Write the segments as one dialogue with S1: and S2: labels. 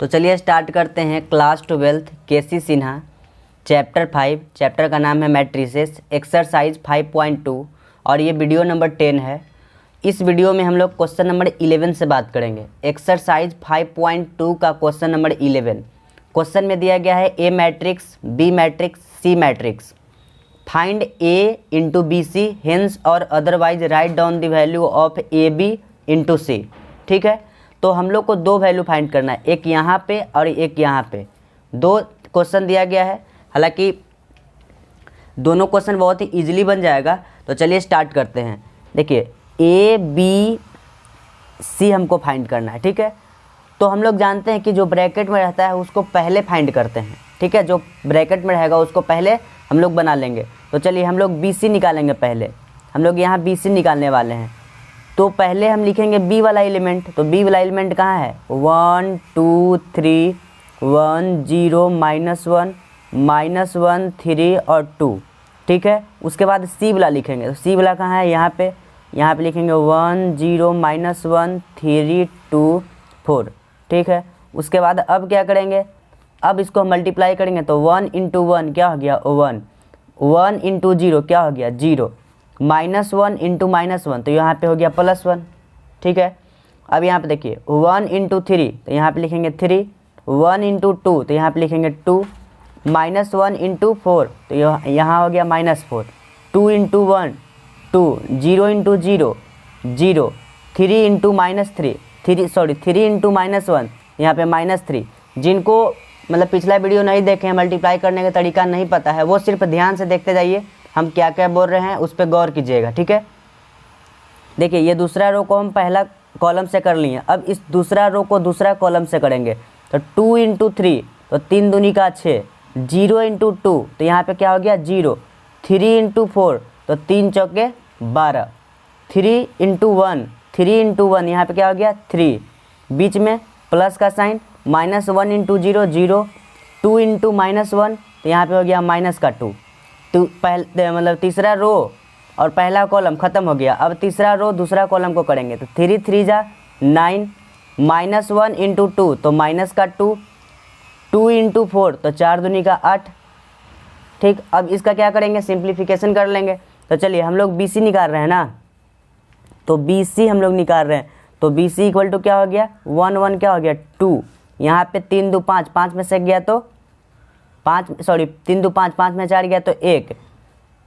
S1: तो चलिए स्टार्ट करते हैं क्लास 12 केसी सिन्हा चैप्टर 5। चैप्टर का नाम है मैट्रिसेस, एक्सरसाइज 5.2 और ये वीडियो नंबर 10 है। इस वीडियो में हम लोग क्वेश्चन नंबर 11 से बात करेंगे। एक्सरसाइज 5.2 का क्वेश्चन नंबर 11। क्वेश्चन में दिया गया है A matrix, B matrix, C matrix. Find A into B C hence और otherwise write down the value of A B into C. ठीक है, तो हम लोग को दो वैल्यू फाइंड करना है, एक यहाँ पे और एक यहाँ पे। दो क्वेश्चन दिया गया है, हालांकि दोनों क्वेश्चन बहुत ही इजीली बन जाएगा। तो चलिए स्टार्ट करते हैं। देखिए ए बी सी हमको फाइंड करना है। ठीक है, तो हम लोग जानते हैं कि जो ब्रैकेट में रहता है उसको पहले फाइंड करते हैं। ठीक है, जो ब्रैकेट में रहेगा उसको पहले हम लोग बना लेंगे। तो चलिए हम लोग बी सी निकालेंगे। पहले हम लोग यहाँ बी सी निकालने वाले हैं। तो पहले हम लिखेंगे बी वाला एलिमेंट। तो बी वाला एलिमेंट कहाँ है? 1 2 3 1 0 -1 -1 3 और 2। ठीक है, उसके बाद सी वाला लिखेंगे। तो सी वाला कहाँ है? यहाँ पे लिखेंगे 1 0 -1 3 2 4। ठीक है, उसके बाद अब क्या करेंगे? अब इसको मल्टीप्लाई करेंगे। तो 1 × 1 क्या हो गया? 1 1 × 0 क्या हो गया? 0 -1 × -1 तो यहाँ पे हो गया +1। ठीक है, अब यहाँ पे देखिए 1 × 3 तो यहाँ पे लिखेंगे 3, 1 × 2 तो यहाँ पे लिखेंगे 2, -1 × 4 तो यहाँ हो गया -4, 2 × 1 2, 0 × 0 0, 3 × -3 -1 यहाँ पे -3। जिनको मतलब पिछला वीडियो नहीं देखे हैं, मल्टीप्लाई करने का तरीका नहीं पता है, वो सिर्फ ध्यान से देखते जाइए, हम क्या क्या बोल रहे हैं उस पर गौर कीजिएगा। ठीक है, देखिए ये दूसरा रो को हम पहला कॉलम से कर लिए, अब इस दूसरा रो को दूसरा कॉलम से करेंगे। तो 2 × 3 तो 3 दूनी का 6, 0 × 2 तो यहाँ पे क्या हो गया? 0, 3 × 4 तो 3 चौके 12, 3 × 1 यहाँ पे क्या हो गया? 3, बीच में प्लस का साइन, -1 × 0 0, 2 × -1 तो यहाँ पे हो गया -2। तो पहले मतलब तीसरा रो और पहला कॉलम ख़त्म हो गया। अब तीसरा रो दूसरा कॉलम को करेंगे। तो 3 3 जा 9, -1 × 2 तो -2, 2 × 4 तो 4 दूनी का 8। ठीक, अब इसका क्या करेंगे? सिंप्लीफिकेशन कर लेंगे। तो चलिए हम लोग बी सी निकाल रहे हैं ना, तो बी सी हम लोग निकाल रहे हैं। तो बी सी इक्वल टू क्या हो गया? 1 1 क्या हो गया? 2, यहाँ पे 3 2 5, 5 में से गया तो 3 2 5, 5 में 4 गया तो 1,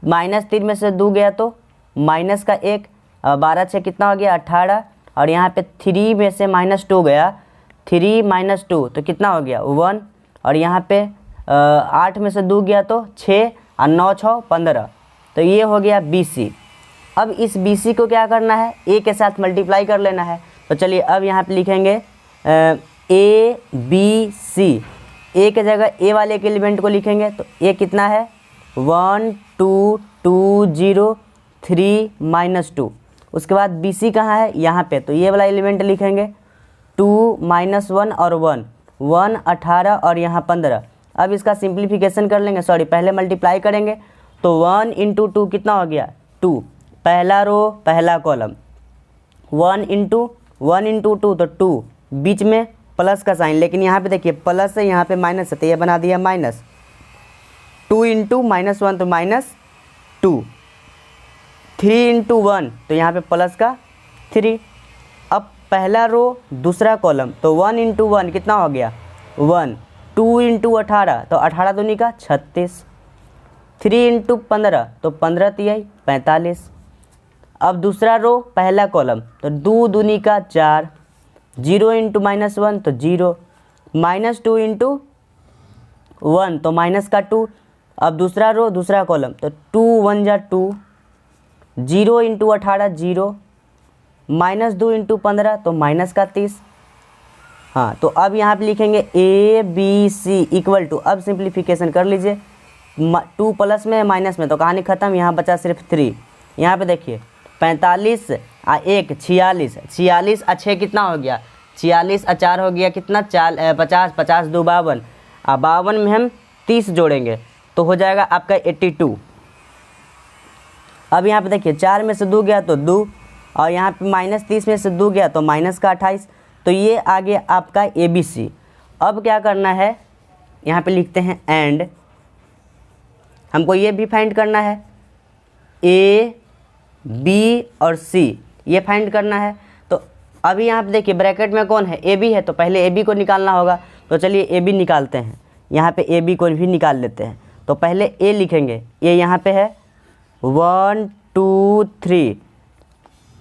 S1: -3 में से 2 गया तो माइनस का 1, 12 6 कितना हो गया? 18। और यहाँ पे 3 में से -2 गया, 3 - 2 तो कितना हो गया? 1। और यहाँ पे 8 में से 2 गया तो 6 और 9 6 15। तो ये हो गया बी सी। अब इस बी सी को क्या करना है? ए के साथ मल्टीप्लाई कर लेना है। तो चलिए अब यहाँ पे लिखेंगे ए बी सी। ए के जगह ए वाले के एलिमेंट को लिखेंगे। तो ए कितना है? 1 2 2 0 3 -2। उसके बाद बी सी कहाँ है? यहाँ पे। तो ये वाला एलिमेंट लिखेंगे 2 -1 और 1 1 18 और यहाँ 15। अब इसका सिंप्लीफिकेशन कर लेंगे, पहले मल्टीप्लाई करेंगे। तो 1 × 2 कितना हो गया? 2, पहला रो पहला कॉलम, 1 × 2 तो 2, बीच में प्लस का साइन, लेकिन यहाँ पे देखिए प्लस है, यहाँ पे माइनस है तो ये बना दिया माइनस। 2 × -1 तो -2, 3 × 1 तो यहाँ पे प्लस का 3। अब पहला रो दूसरा कॉलम, तो 1 × 1 कितना हो गया? 1, 2 × 18 तो 18 दूनी का 36, 3 × 15 तो 15 तिहाई 45। अब दूसरा रो पहला कॉलम, तो 2 दूनी का 4, 0 × -1 तो 0, -2 × 1 तो -2। अब दूसरा रो दूसरा कॉलम, तो 2 1 जा 2, 0 × 18 0, -2 × 15 तो -30। हाँ, तो अब यहाँ पे लिखेंगे A B C equal to, अब सिंप्लीफिकेशन कर लीजिए, 2 प्लस में माइनस में तो कहानी ख़त्म, यहाँ बचा सिर्फ 3। यहाँ पे देखिए 45 और 1 46, 46 और 6 कितना हो गया? 46 और 4 हो गया कितना? 50, 50 2 52, और 52 में हम 30 जोड़ेंगे तो हो जाएगा आपका 82। अब यहाँ पे देखिए 4 में से 2 गया तो 2, और यहाँ पे -30 में से 2 गया तो -28। तो ये आ गया आपका ABC। अब क्या करना है, यहाँ पे लिखते हैं एंड, हमको ये भी फाइंड करना है, ए बी और सी ये फाइंड करना है। तो अभी यहाँ पे देखिए ब्रैकेट में कौन है, ए बी है, तो पहले ए बी को निकालना होगा। तो चलिए ए बी निकालते हैं, यहाँ पे ए बी को भी निकाल लेते हैं। तो पहले ए लिखेंगे, ए यहाँ पे है 1 2 3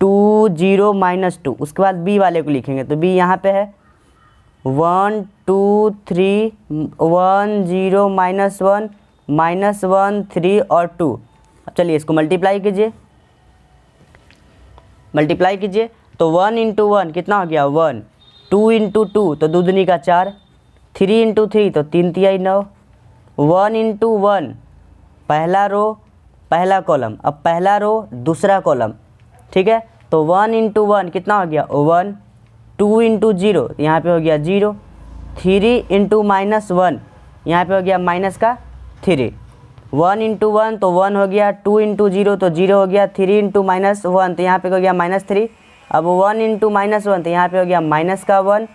S1: 2 0 -2, उसके बाद बी वाले को लिखेंगे, तो बी यहाँ पे है 1 2 3 1 0 -1 -1 3 और 2। अब चलिए इसको मल्टीप्लाई कीजिए, तो 1 × 1 कितना हो गया 1, 2 × 2 तो दूधनी का 4, 3 × 3 तो 3 तिहाई 9, 1 × 1 पहला रो पहला कॉलम, अब पहला रो दूसरा कॉलम, ठीक है। तो 1 × 1 कितना हो गया 1, 2 × 0 यहाँ पे हो गया 0, 3 × -1 यहाँ पे हो गया माइनस का 3, 1 × 1 तो 1 हो गया, 2 × 0 तो 0 हो गया, 3 × -1 तो यहाँ पे हो गया -3, अब 1 × -1 तो यहाँ पे हो गया माइनस का 1,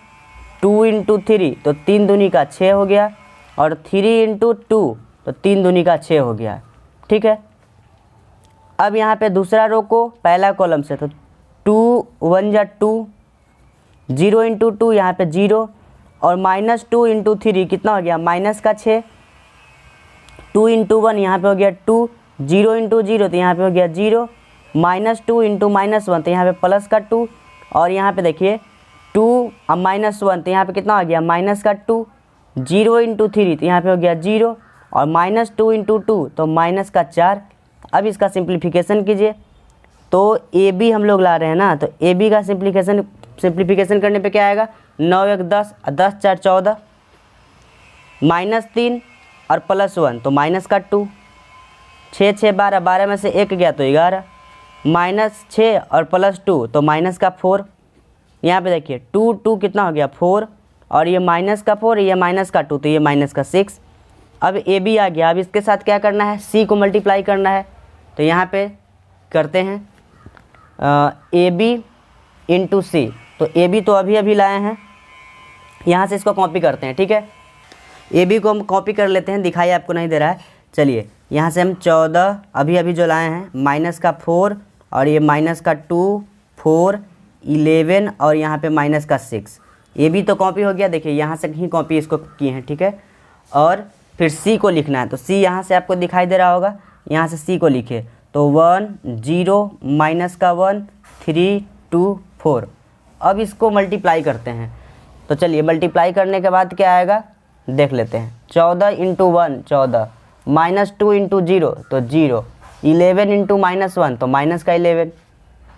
S1: 2 × 3 तो 3 दूनी का 6 हो गया, और 3 × 2 तो 3 दूनी का 6 हो गया, ठीक है। अब यहाँ पे दूसरा रो को पहला कॉलम से, तो 2 1 जा 2, 0 × 2 यहाँ पे 0, और -2 × 3 कितना हो गया माइनस का 6, 2 × 1 यहाँ पे हो गया 2, 0 × 0 तो यहाँ पे हो गया 0, -2 × -1 तो यहाँ पे प्लस का 2, और यहाँ पे देखिए 2 और -1 तो यहाँ पे कितना हो गया माइनस का 2, 0 × 3 तो यहाँ पे हो गया 0, और -2 × 2 तो माइनस का 4। अब इसका सिंप्लीफिकेशन कीजिए, तो ए बी हम लोग ला रहे हैं ना, तो ए बी का सिंप्लीफिकेशन करने पे क्या आएगा 9 1 10, 10 4 14, -3 और +1 तो माइनस का 2, 6 6 12, 12 में से 1 गया तो 11, -6 और +2 तो माइनस का 4। यहाँ पे देखिए 2 2 कितना हो गया 4, और ये माइनस का 4, ये माइनस का 2 तो ये माइनस का 6। अब ए बी आ गया, अब इसके साथ क्या करना है सी को मल्टीप्लाई करना है। तो यहाँ पे करते हैं ए बी × सी, तो ए बी तो अभी अभी लाए हैं, यहाँ से इसको कॉपी करते हैं, ठीक है। ए बी को हम कॉपी कर लेते हैं, दिखाई आपको नहीं दे रहा है। चलिए यहाँ से हम 14 अभी अभी जो लाए हैं, माइनस का 4 और ये माइनस का 2 4 11 और यहाँ पे माइनस का 6, ये भी तो कॉपी हो गया। देखिए यहाँ से कहीं कॉपी इसको किए हैं, ठीक है। और फिर सी को लिखना है, तो सी यहाँ से आपको दिखाई दे रहा होगा, यहाँ से सी को लिखे, तो 1 0 माइनस का 1 3 2 4। अब इसको मल्टीप्लाई करते हैं, तो चलिए मल्टीप्लाई करने के बाद क्या आएगा देख लेते हैं। 14 × 1 14, -2 × 0 तो 0, 11 × -1 तो माइनस का 11,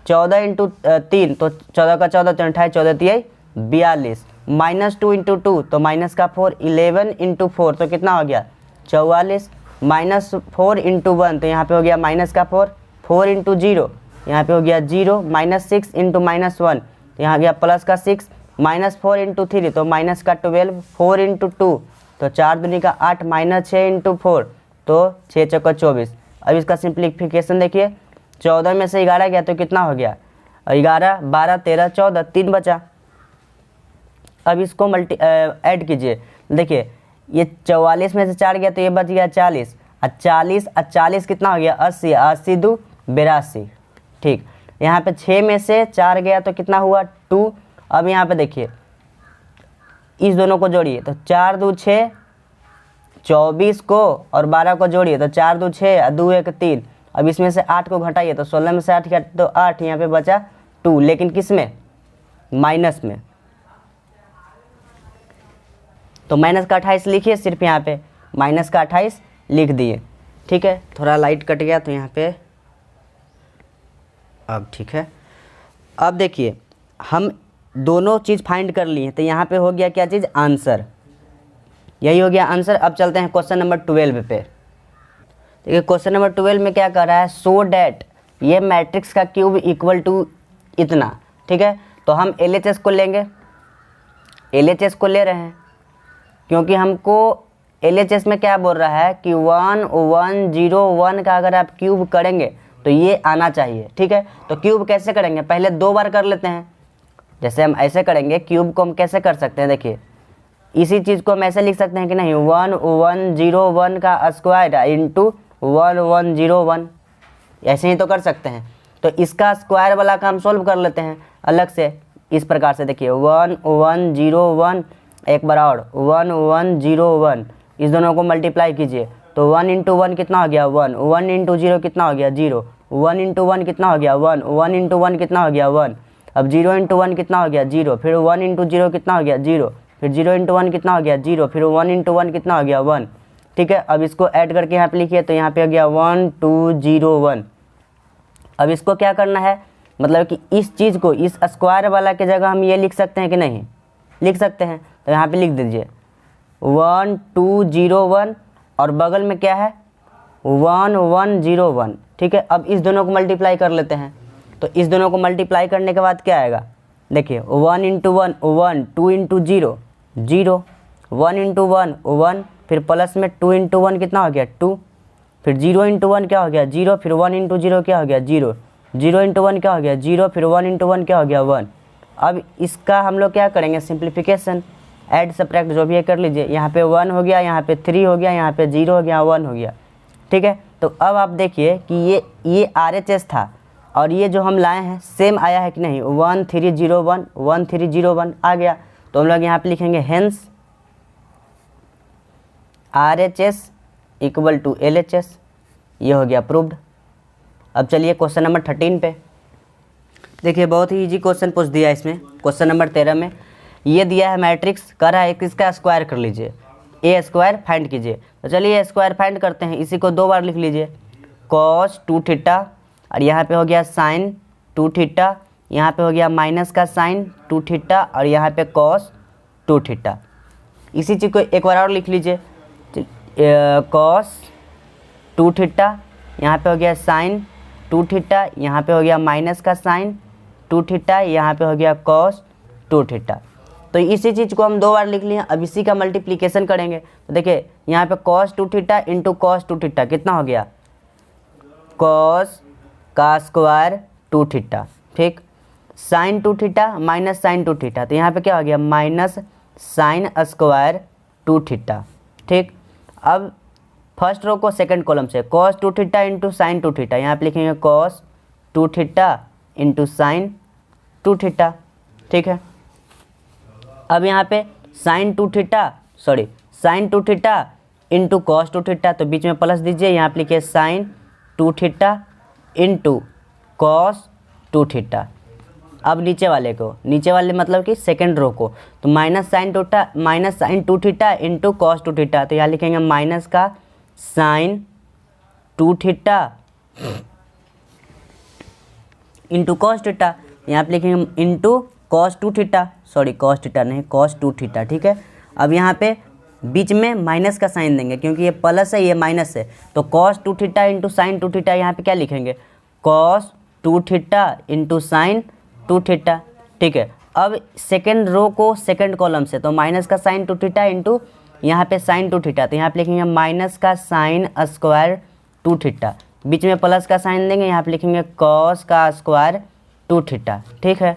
S1: 14 × 3 तो 14 का 14 तो 28, 14 तिहाई 42, -2 × 2 तो माइनस का 4, 11 × 4 तो कितना हो गया 44, -4 × 1 तो यहाँ पे हो गया माइनस का 4, 4 × 0 यहाँ पे हो गया 0, -6 × -1 तो यहाँ गया प्लस का 6, -4 × 3 तो माइनस का 12, 4 × 2 तो 4 दूनी का 8, -6 × 4 तो 6 चौका 24। अब इसका सिंप्लीफिकेशन देखिए, 14 में से 11 गया तो कितना हो गया 11 12 13 14, 3 बचा। अब इसको ऐड कीजिए, देखिए ये 44 में से 4 गया तो ये बच गया 40, और 40 कितना हो गया 80, 80 2 82, ठीक। यहाँ पे 6 में से 4 गया तो कितना हुआ 2। अब यहाँ पे देखिए इस दोनों को जोड़िए, तो 4 2 6, 24 को और 12 को जोड़िए तो 4 2 6 और 2 1 3। अब इसमें से 8 को घटाइए तो 16 में से 8 गया तो 8, यहाँ पे बचा 2, लेकिन किस में माइनस में, तो माइनस का 28 लिखिए, सिर्फ यहाँ पे माइनस का 28 लिख दिए, ठीक है। थोड़ा लाइट कट गया तो यहाँ पे अब ठीक है। अब देखिए हम दोनों चीज़ फाइंड कर लिए, तो यहाँ पे हो गया क्या चीज़ आंसर, यही हो गया आंसर। अब चलते हैं क्वेश्चन नंबर 12 पे। देखिए क्वेश्चन नंबर 12 में क्या कर रहा है, सो डैट ये मैट्रिक्स का क्यूब इक्वल टू इतना, ठीक है। तो हम LHS को लेंगे, LHS को ले रहे हैं क्योंकि हमको LHS में क्या बोल रहा है कि 1 1 0 1 का अगर आप क्यूब करेंगे तो ये आना चाहिए, ठीक है। तो क्यूब कैसे करेंगे, पहले 2 बार कर लेते हैं। जैसे हम ऐसे करेंगे, क्यूब को हम कैसे कर सकते हैं, देखिए इसी चीज़ को हम ऐसे लिख सकते हैं कि नहीं, 1101 का स्क्वायर इंटू 1101, ऐसे ही तो कर सकते हैं। तो इसका स्क्वायर वाला का हम सोल्व कर लेते हैं अलग से, इस प्रकार से देखिए 1101 एक बार और 1101, इस दोनों को मल्टीप्लाई कीजिए तो 1 इंटू 1 कितना हो गया 1, 1 इंटू 0 कितना हो गया 0, 1 इंटू 1 कितना हो गया 1, 1 इंटू 1 कितना हो गया 1, अब 0 इंटू 1 कितना हो गया 0, फिर 1 इंटू 0 कितना हो गया 0, फिर 0 इंटू 1 कितना हो गया 0, फिर 1 इंटू 1 कितना हो गया 1। ठीक है, अब इसको ऐड करके यहाँ पे लिखिए तो यहाँ पे हो गया 1201। अब इसको क्या करना है, मतलब कि इस चीज़ को इस स्क्वायर वाला के जगह हम ये लिख सकते हैं कि नहीं, लिख सकते हैं। तो यहाँ पे लिख दीजिए 1201 और बगल में क्या है 1101। ठीक है, अब इस दोनों को मल्टीप्लाई कर लेते हैं। तो इस दोनों को मल्टीप्लाई करने के बाद क्या आएगा, देखिए 1 इंटू 1 1, 2 इंटू 0 0, 1 इंटू 1 1, फिर प्लस में 2 इंटू 1 कितना हो गया 2, फिर 0 इंटू 1 क्या हो गया 0, फिर 1 इंटू 0 क्या हो गया 0, 0 इंटू 1 क्या हो गया 0, फिर 1 इंटू 1 क्या हो गया 1। अब इसका हम लोग क्या करेंगे, सिंप्लीफिकेशन, ऐड सब्ट्रैक्ट जो भी है कर लीजिए। यहाँ पे 1 हो गया, यहाँ पे 3 हो गया, यहाँ पे 0 हो गया, 1 हो गया। ठीक है, तो अब आप देखिए कि ये RHS था और ये जो हम लाए हैं सेम आया है कि नहीं, 1301 1301 आ गया। तो हम लोग यहाँ पे लिखेंगे hence RHS equal to LHS, ये हो गया प्रूव्ड। अब चलिए क्वेश्चन नंबर 13 पे देखिए, बहुत ही इजी क्वेश्चन पूछ दिया इसमें। क्वेश्चन नंबर 13 में ये दिया है मैट्रिक्स, कर रहा है इसका स्क्वायर कर लीजिए, ए स्क्वायर फाइंड कीजिए। तो चलिए स्क्वायर फाइंड करते हैं, इसी को 2 बार लिख लीजिए, cos 2 थीटा और यहाँ पे हो गया sin 2 थीटा, यहाँ पे हो गया माइनस का sin 2 थीटा और यहाँ पे cos 2 थीटा। इसी चीज़ को एक बार और लिख लीजिए, cos 2 थीटा, यहाँ पे हो गया sin 2 थीटा, यहाँ पे हो गया माइनस का sin 2 थीटा, यहाँ पे हो गया cos 2 थीटा। तो इसी चीज़ को हम 2 बार लिख लिए। अब इसी का मल्टीप्लिकेशन करेंगे तो देखिए यहाँ पे cos 2 theta into cos 2 theta कितना हो गया, cos का स्क्वायर 2 थीटा। ठीक, sin 2 theta minus sin 2 theta, तो यहाँ पे क्या हो गया माइनस sin स्क्वायर 2 थीटा। ठीक, अब फर्स्ट रो को सेकंड कॉलम से cos 2 theta into sin 2 theta, यहाँ पे लिखेंगे cos 2 theta into sin 2 theta. ठीक है, अब यहाँ पे sin 2 theta into cos 2 theta, तो बीच में प्लस दीजिए, यहाँ पे लिखिए sin 2 theta into cos 2 theta. अब नीचे वाले मतलब कि सेकंड रो को, तो minus sin 2 theta into cos 2 theta, तो यहाँ लिखेंगे माइनस का sin 2 theta into cos theta, यहाँ पे लिखेंगे into cos 2 theta, sorry cos theta नहीं cos 2 थीटा। ठीक है, अब यहाँ पे बीच में माइनस का साइन देंगे क्योंकि ये प्लस है ये माइनस है, तो cos 2 theta into sin 2 theta, यहाँ पे क्या लिखेंगे cos 2 theta into sin 2 theta. ठीक है, अब सेकेंड रो को सेकेंड कॉलम से, तो माइनस का sin 2 थीटा इंटू यहाँ पे sin 2 थीटा, तो यहाँ पे लिखेंगे माइनस का sin स्क्वायर 2 थीटा, बीच में प्लस का साइन देंगे, यहाँ पे लिखेंगे cos का स्क्वायर 2 थीटा। ठीक है,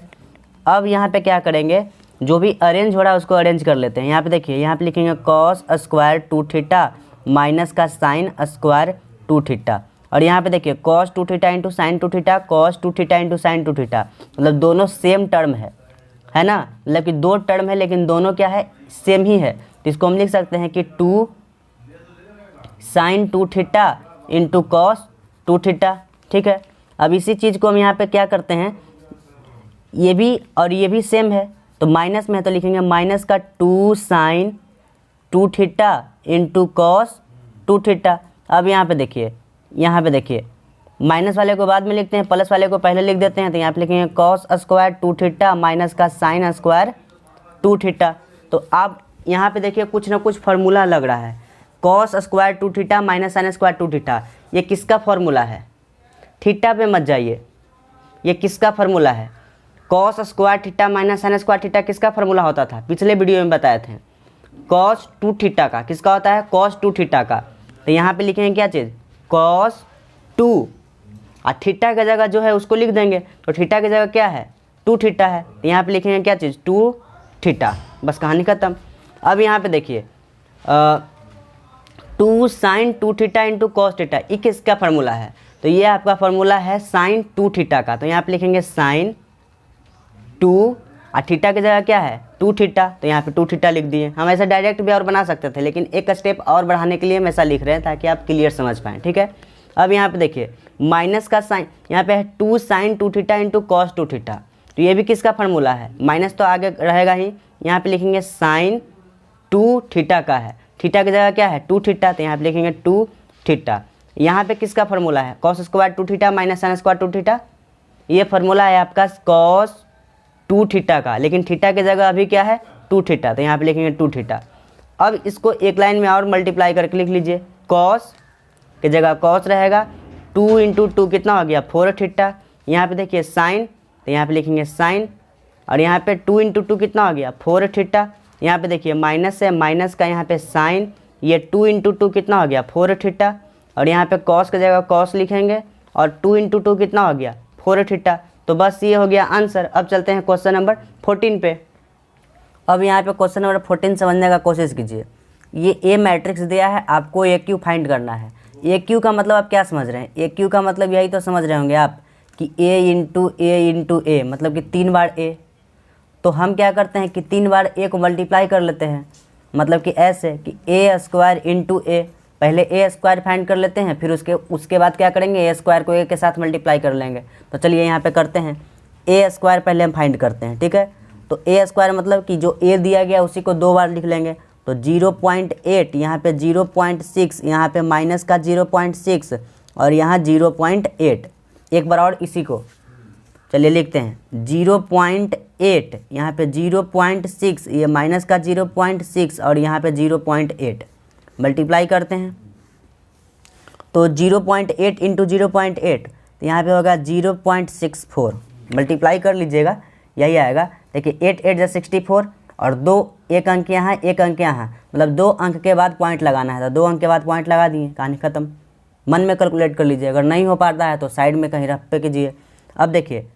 S1: अब यहाँ पे क्या करेंगे, जो भी अरेंज हो रहा है उसको अरेंज कर लेते हैं। यहाँ पे देखिए, यहाँ पे लिखेंगे cos स्क्वायर 2 थीटा माइनस का sin स्क्वायर 2 थीटा, और यहाँ पे देखिए cos 2 theta into sign 2 theta, cos 2 theta into sign 2 theta, मतलब दोनों सेम टर्म है ना, मतलब कि 2 टर्म है लेकिन दोनों क्या है सेम ही है। तो इसको हम लिख सकते हैं कि 2 sin 2 theta into cos 2 theta. ठीक है, अब इसी चीज़ को हम यहाँ पे क्या करते हैं, ये भी और ये भी सेम है, तो माइनस में है तो लिखेंगे माइनस का 2 sin 2 theta into cos 2 theta. अब यहाँ पे देखिए माइनस वाले को बाद में लिखते हैं, प्लस वाले को पहले लिख देते हैं, तो यहाँ पे लिखेंगे cos स्क्वायर 2 थीटा माइनस का sin स्क्वायर 2 थीटा। तो आप यहाँ पे देखिए कुछ ना कुछ फार्मूला लग रहा है, cos square 2 theta minus sin square 2 theta, ये किसका फार्मूला है, थीटा पे मत जाइए, ये किसका फार्मूला है, cos square theta minus sin square theta किसका फार्मूला होता था, पिछले वीडियो में बताए थे, cos 2 थीटा का, किसका होता है cos 2 थीटा का। तो यहाँ पे लिखेंगे क्या चीज़ cos 2 और थीटा की जगह जो है उसको लिख देंगे, तो थीटा की जगह क्या है 2 थीटा है, तो यहाँ पे लिखेंगे क्या चीज़ 2 थीटा, बस कहानी खत्म। अब यहाँ पे देखिए 2 sin 2 theta into cos theta, ये किसका फार्मूला है? तो ये आपका फार्मूला है sin 2 थीटा का। तो यहाँ पे लिखेंगे sin 2 और थीटा की जगह क्या है 2 थीटा, तो यहाँ पे 2 थीटा लिख दिए। हम ऐसा डायरेक्ट भी और बना सकते थे, लेकिन एक स्टेप और बढ़ाने के लिए हम ऐसा लिख रहे हैं ताकि आप क्लियर समझ पाएँ, ठीक है। अब यहाँ पे देखिए माइनस का साइन, यहाँ पे है 2 sin 2 theta into cos 2 theta, तो ये भी किसका फार्मूला है? माइनस तो आगे रहेगा ही, यहाँ पे लिखेंगे sin 2 थीटा का है, थीटा की जगह क्या है 2 थीटा, तो यहाँ पे लिखेंगे 2 थीटा। यहाँ पे किसका फार्मूला है? Cos square 2 theta minus sine square 2 theta, ये फार्मूला है आपका कॉस 2 थीटा का, लेकिन थीटा की जगह अभी क्या है 2 थीटा, तो यहाँ पे लिखेंगे 2 थीटा। अब इसको एक लाइन में और मल्टीप्लाई करके लिख लीजिए, कॉस की जगह कॉस रहेगा, 2 इंटू 2 कितना हो गया 4 थीटा। यहाँ पे देखिए साइन, तो यहाँ पे लिखेंगे साइन, और यहाँ पे 2 इंटू 2 कितना हो गया 4 थीटा। यहाँ पे देखिए माइनस है, माइनस का यहाँ पे साइन, ये 2 इंटू 2 कितना हो गया 4 थीटा, और यहाँ पे कॉस की जगह कॉस लिखेंगे, और 2 इंटू 2 कितना हो गया 4 थीटा। तो बस ये हो गया आंसर। अब चलते हैं क्वेश्चन नंबर 14 पे। अब यहाँ पे क्वेश्चन नंबर 14 समझने का कोशिश कीजिए। ये ए मैट्रिक्स दिया है, आपको ए क्यू फाइंड करना है। ए क्यू का मतलब आप क्या समझ रहे हैं? ए क्यू का मतलब यही तो समझ रहे होंगे आप कि ए इंटू ए मतलब कि 3 बार ए। तो हम क्या करते हैं कि 3 बार ए को मल्टीप्लाई कर लेते हैं, मतलब कि ऐसे कि ए स्क्वायर इंटू ए, पहले ए स्क्वायर फाइंड कर लेते हैं, फिर उसके बाद क्या करेंगे ए स्क्वायर को ए के साथ मल्टीप्लाई कर लेंगे। तो चलिए यहाँ पे करते हैं, ए स्क्वायर पहले हम फाइंड करते हैं, ठीक है। तो ए स्क्वायर मतलब कि जो ए दिया गया उसी को 2 बार लिख लेंगे। तो 0.8, यहाँ पे 0.6, यहाँ पे माइनस का 0.6 और यहाँ 0.8, एक बार और इसी को चलिए लिखते हैं 0.8, यहाँ पे 0.6, ये माइनस का 0.6 और यहाँ पे 0.8 मल्टीप्लाई करते हैं। तो 0.8 इंटू 0.8, तो यहाँ पे होगा 0.64, मल्टीप्लाई कर लीजिएगा, यही आएगा। देखिए 8 8 64 और 2 एक अंक यहाँ, एक अंक यहाँ, मतलब 2 अंक के बाद पॉइंट लगाना है, तो 2 अंक के बाद पॉइंट लगा दिए, कहानी ख़त्म। मन में कैलकुलेट कर लीजिए, अगर नहीं हो पाता है तो साइड में कहीं रख पे कीजिए। अब देखिए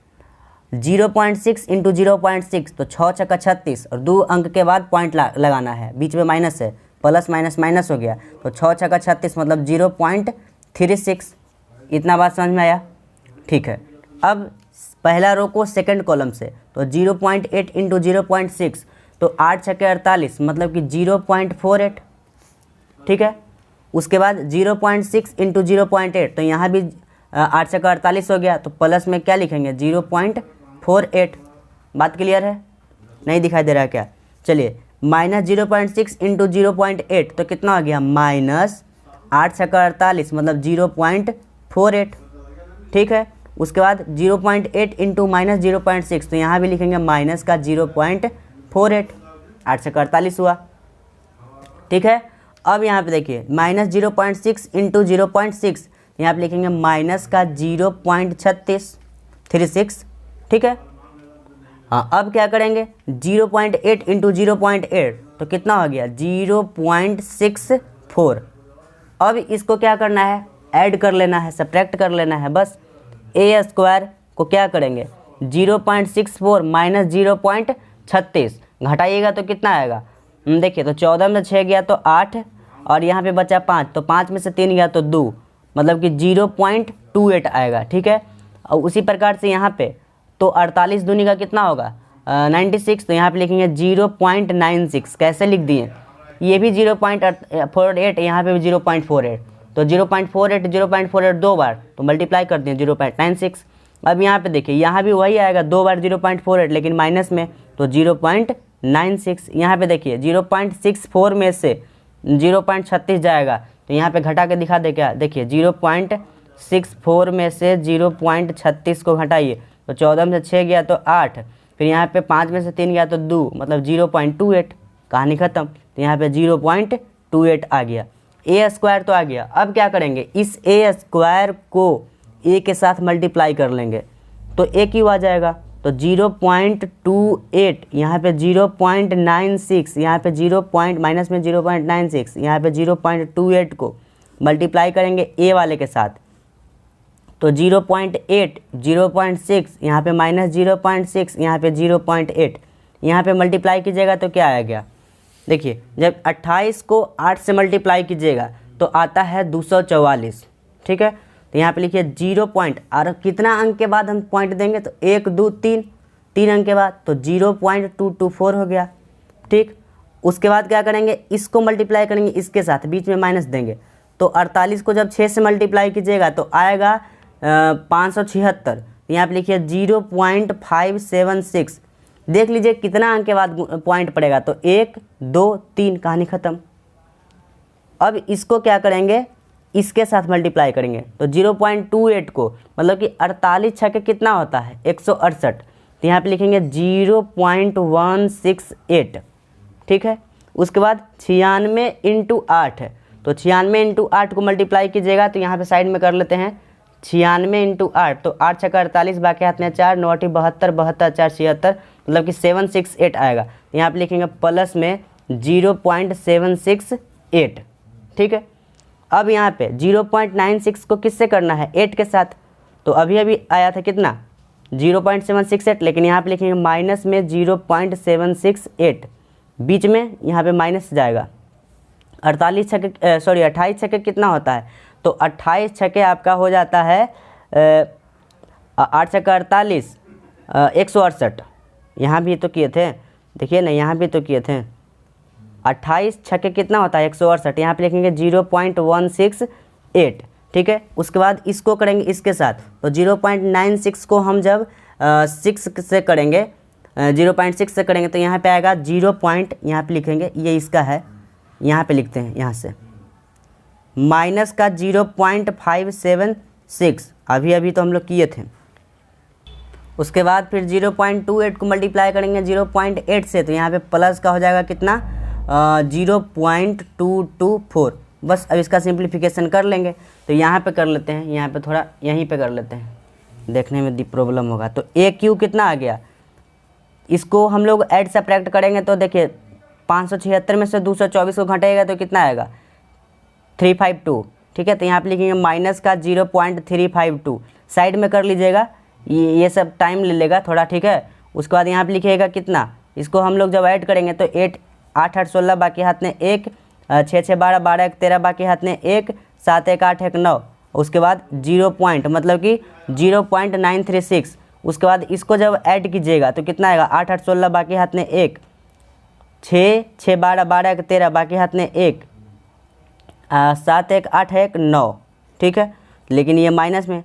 S1: 0.6 इंटू 0.6, तो 6 छक्का 36 और 2 अंक के बाद पॉइंट लगाना है, बीच में माइनस है, प्लस माइनस माइनस हो गया, तो 6 छक्का 36 मतलब 0.36। इतना बात समझ में आया? ठीक है। अब पहला रो को सेकंड कॉलम से, तो 0.8 इंटू 0.6, तो 8 छक्के 48 मतलब कि 0.48, ठीक है। उसके बाद 0.6 इंटू 0.8, तो यहाँ भी 8 छक्का 48 हो गया, तो प्लस में क्या लिखेंगे 0.48। बात क्लियर है? नहीं दिखाई दे रहा है क्या? चलिए माइनस 0.6 इंटू 0.8, तो कितना हो गया माइनस 8 छक्का 48 मतलब 0.48, ठीक है। उसके बाद 0.8 इंटू माइनस 0.6, तो यहाँ भी लिखेंगे माइनस का 0.48, 8 छक्का 48 हुआ, ठीक है। अब यहाँ पे देखिए माइनस 0.6 इंटू 0.6, यहाँ पे लिखेंगे माइनस का 0.36, ठीक है। हाँ, अब क्या करेंगे 0.8 इंटू 0.8, तो कितना हो गया 0.64। अब इसको क्या करना है, ऐड कर लेना है, सब्ट्रैक्ट कर लेना है बस। ए स्क्वायर को क्या करेंगे 0.64 माइनस 0.36, घटाइएगा तो कितना आएगा? देखिए तो 14 में 6 गया तो 8, और यहाँ पे बचा 5, तो 5 में से 3 गया तो 2, मतलब कि 0.28 आएगा, ठीक है। और उसी प्रकार से यहाँ पे तो 48 दूनी का कितना होगा 96, तो यहाँ पे लिखेंगे 0.96। कैसे लिख दिए? ये भी 0.48, यहाँ पे भी 0.48, तो 0.48 2 बार, तो मल्टीप्लाई कर दिए 0.96। अब यहाँ पे देखिए यहाँ भी वही आएगा 2 बार 0.48, लेकिन माइनस में, तो 0.96। यहाँ पे देखिए 0.64 में से 0.36 जाएगा, तो यहाँ पे घटा के दिखा दे क्या? देखिए 0.64 में से 0.36 को घटाइए, तो 14 में से 6 गया तो 8, फिर यहाँ पे 5 में से 3 गया तो 2, मतलब 0.28, कहानी ख़त्म। तो यहाँ पे 0.28 आ गया। ए स्क्वायर तो आ गया। अब क्या करेंगे, इस ए स्क्वायर को ए के साथ मल्टीप्लाई कर लेंगे, तो ए क्यू आ जाएगा। तो 0.28, यहाँ पे 0.96, यहाँ पे माइनस में 0.96, यहाँ पे 0.28 को मल्टीप्लाई करेंगे ए वाले के साथ, तो 0.8, 0.6, यहाँ पे माइनस 0.6, यहाँ पे 0.8, यहाँ पे मल्टीप्लाई कीजिएगा तो क्या आ गया देखिए जब 28 को 8 से मल्टीप्लाई कीजिएगा तो आता है 244, ठीक है। तो यहाँ पे लिखिए 0 पॉइंट, और कितना अंक के बाद हम पॉइंट देंगे तो 1 2 3, 3 अंक के बाद तो 0.224 हो गया, ठीक। उसके बाद क्या करेंगे, इसको मल्टीप्लाई करेंगे इसके साथ, बीच में माइनस देंगे, तो 48 को जब 6 से मल्टीप्लाई कीजिएगा तो आएगा 576। यहाँ पे लिखिए 0.576, देख लीजिए कितना अंक के बाद पॉइंट पड़ेगा, तो 1 2 3, कहानी ख़त्म। अब इसको क्या करेंगे, इसके साथ मल्टीप्लाई करेंगे, तो 0.28 को मतलब कि 48 छक्के कितना होता है 168, तो यहाँ पे लिखेंगे 0.168, ठीक है। उसके बाद 96 × 8 है, तो 96 × 8 को मल्टीप्लाई कीजिएगा, तो यहाँ पे साइड में कर लेते हैं 96 × 8, तो 8 छक्का 48, बाकी हाथ में 4, 9 × 72, 72 4 76, मतलब कि 768 आएगा। यहाँ पे लिखेंगे प्लस में 0.768, ठीक है। अब यहाँ पे 0.96 को किससे करना है, 8 के साथ, तो अभी अभी आया था कितना 0.768, लेकिन यहाँ पे लिखेंगे माइनस में 0.768, बीच में यहाँ पे माइनस जाएगा। 28 छक्के कितना होता है, तो 28 छक्के आपका हो जाता है 8 छक्का 48, 168, यहाँ भी तो किए थे, देखिए ना यहाँ भी तो किए थे। 28 छक्के कितना होता है 168, यहाँ पे लिखेंगे 0.168, ठीक है। उसके बाद इसको करेंगे इसके साथ, तो 0.96 को हम जब 6 से करेंगे, 0.6 से करेंगे तो यहाँ पे आएगा 0 पॉइंट, यहाँ पे लिखेंगे ये इसका है, यहाँ पे लिखते हैं यहाँ से माइनस का 0.576, अभी अभी तो हम लोग किए थे। उसके बाद फिर 0.28 को मल्टीप्लाई करेंगे 0.8 से, तो यहाँ पे प्लस का हो जाएगा कितना 0.224। बस अब इसका सिंप्लीफिकेशन कर लेंगे, तो यहाँ पे कर लेते हैं, यहाँ पे थोड़ा यहीं पे कर लेते हैं, देखने में प्रॉब्लम होगा। तो ए क्यू कितना आ गया, इसको हम लोग ऐड सब्ट्रैक्ट करेंगे तो देखिए 576 में से 224 को घटेगा तो कितना आएगा 352, ठीक है। तो यहाँ पे लिखेंगे माइनस का 0.352, साइड में कर लीजिएगा, ये सब टाइम ले लेगा थोड़ा, ठीक है। उसके बाद यहाँ पे लिखिएगा कितना, इसको हम लोग जब ऐड करेंगे तो 8 8 8 16, बाकी हाथ में 1, 6 6 12, 12 1 13, बाकी हाथ में 1, 7 1 8 1 9, उसके बाद 0 पॉइंट मतलब कि 0.936। उसके बाद इसको जब ऐड कीजिएगा तो कितना आएगा 8 8 16, बाकी हाथ में 1, 6 6 12, 12 1 13, बाकी हाथ में 1, 7 1 8 1 9, ठीक है, लेकिन ये माइनस में।